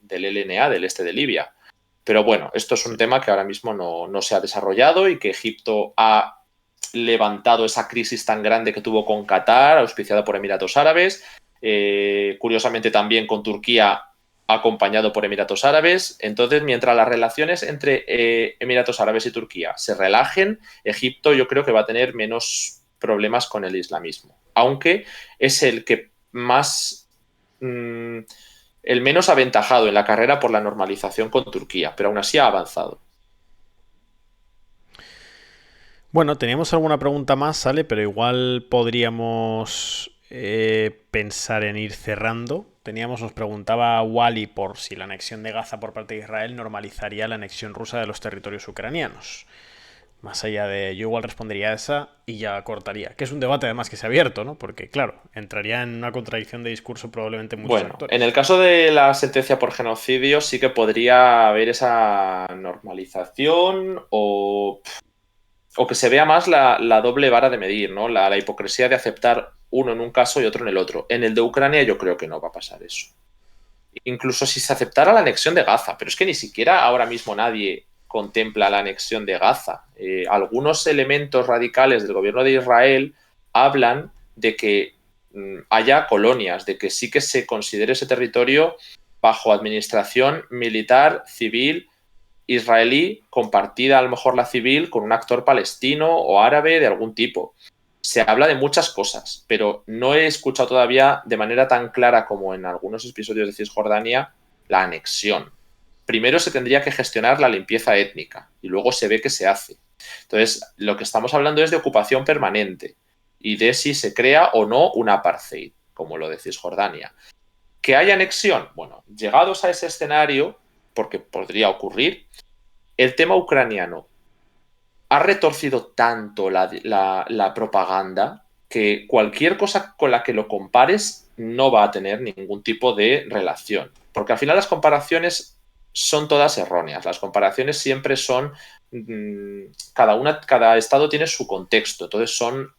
LNA, del este de Libia. Pero bueno, esto es un tema que ahora mismo no se ha desarrollado y que Egipto ha levantado esa crisis tan grande que tuvo con Qatar, auspiciada por Emiratos Árabes, curiosamente también con Turquía, acompañado por Emiratos Árabes. Entonces, mientras las relaciones entre Emiratos Árabes y Turquía se relajen, Egipto yo creo que va a tener menos problemas con el islamismo, aunque es el que más el menos aventajado en la carrera por la normalización con Turquía, pero aún así ha avanzado. Bueno, teníamos alguna pregunta más, ¿sale? Pero igual podríamos pensar en ir cerrando. Nos preguntaba Wally por si la anexión de Gaza por parte de Israel normalizaría la anexión rusa de los territorios ucranianos. Más allá de... Yo igual respondería a esa y ya cortaría. Que es un debate además que se ha abierto, ¿no? Porque, claro, entraría en una contradicción de discurso probablemente en muchos Bueno, en el actores. caso de la sentencia por genocidio sí que podría haber esa normalización o que se vea más la doble vara de medir, ¿no? La hipocresía de aceptar uno en un caso y otro en el otro. En el de Ucrania yo creo que no va a pasar eso. Incluso si se aceptara la anexión de Gaza, pero es que ni siquiera ahora mismo nadie contempla la anexión de Gaza. Algunos elementos radicales del gobierno de Israel hablan de que haya colonias, de que sí que se considere ese territorio bajo administración militar, civil, israelí, compartida a lo mejor la civil con un actor palestino o árabe de algún tipo. Se habla de muchas cosas, pero no he escuchado todavía de manera tan clara como en algunos episodios de Cisjordania la anexión. Primero se tendría que gestionar la limpieza étnica y luego se ve que se hace. Entonces, lo que estamos hablando es de ocupación permanente y de si se crea o no un apartheid, como lo de Cisjordania. ¿Que haya anexión? Bueno, llegados a ese escenario, porque podría ocurrir, el tema ucraniano ha retorcido tanto la propaganda que cualquier cosa con la que lo compares no va a tener ningún tipo de relación. Porque al final las comparaciones son todas erróneas. Las comparaciones siempre son... cada estado tiene su contexto, entonces son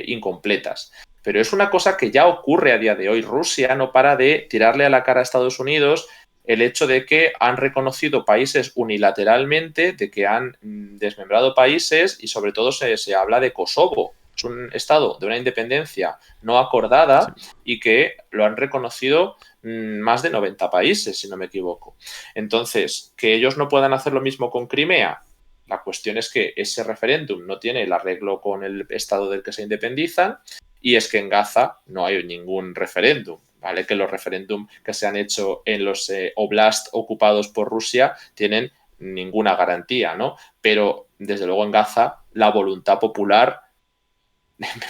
incompletas. Pero es una cosa que ya ocurre a día de hoy. Rusia no para de tirarle a la cara a Estados Unidos el hecho de que han reconocido países unilateralmente, de que han desmembrado países y sobre todo se habla de Kosovo. Es un estado de una independencia no acordada Sí. y que lo han reconocido más de 90 países, si no me equivoco. Entonces, que ellos no puedan hacer lo mismo con Crimea, la cuestión es que ese referéndum no tiene el arreglo con el estado del que se independizan y es que en Gaza no hay ningún referéndum. ¿Vale? Que los referéndum que se han hecho en los oblast ocupados por Rusia tienen ninguna garantía, ¿no? Pero, desde luego, en Gaza, la voluntad popular,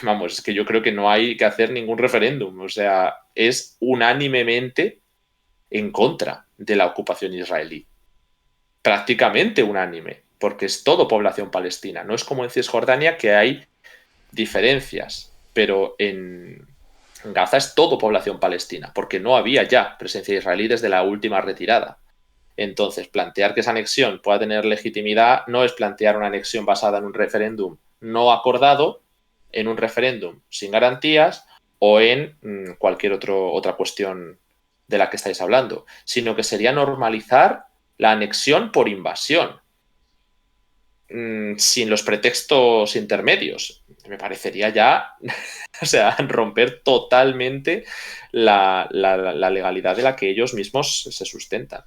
vamos, es que yo creo que no hay que hacer ningún referéndum. O sea, es unánimemente en contra de la ocupación israelí. Prácticamente unánime, porque es todo población palestina. No es como en Cisjordania, que hay diferencias, pero en Gaza es todo población palestina, porque no había ya presencia israelí desde la última retirada. Entonces, plantear que esa anexión pueda tener legitimidad no es plantear una anexión basada en un referéndum no acordado, en un referéndum sin garantías o en cualquier otra cuestión de la que estáis hablando, sino que sería normalizar la anexión por invasión, sin los pretextos intermedios. Me parecería ya, o sea, romper totalmente la legalidad de la que ellos mismos se sustentan.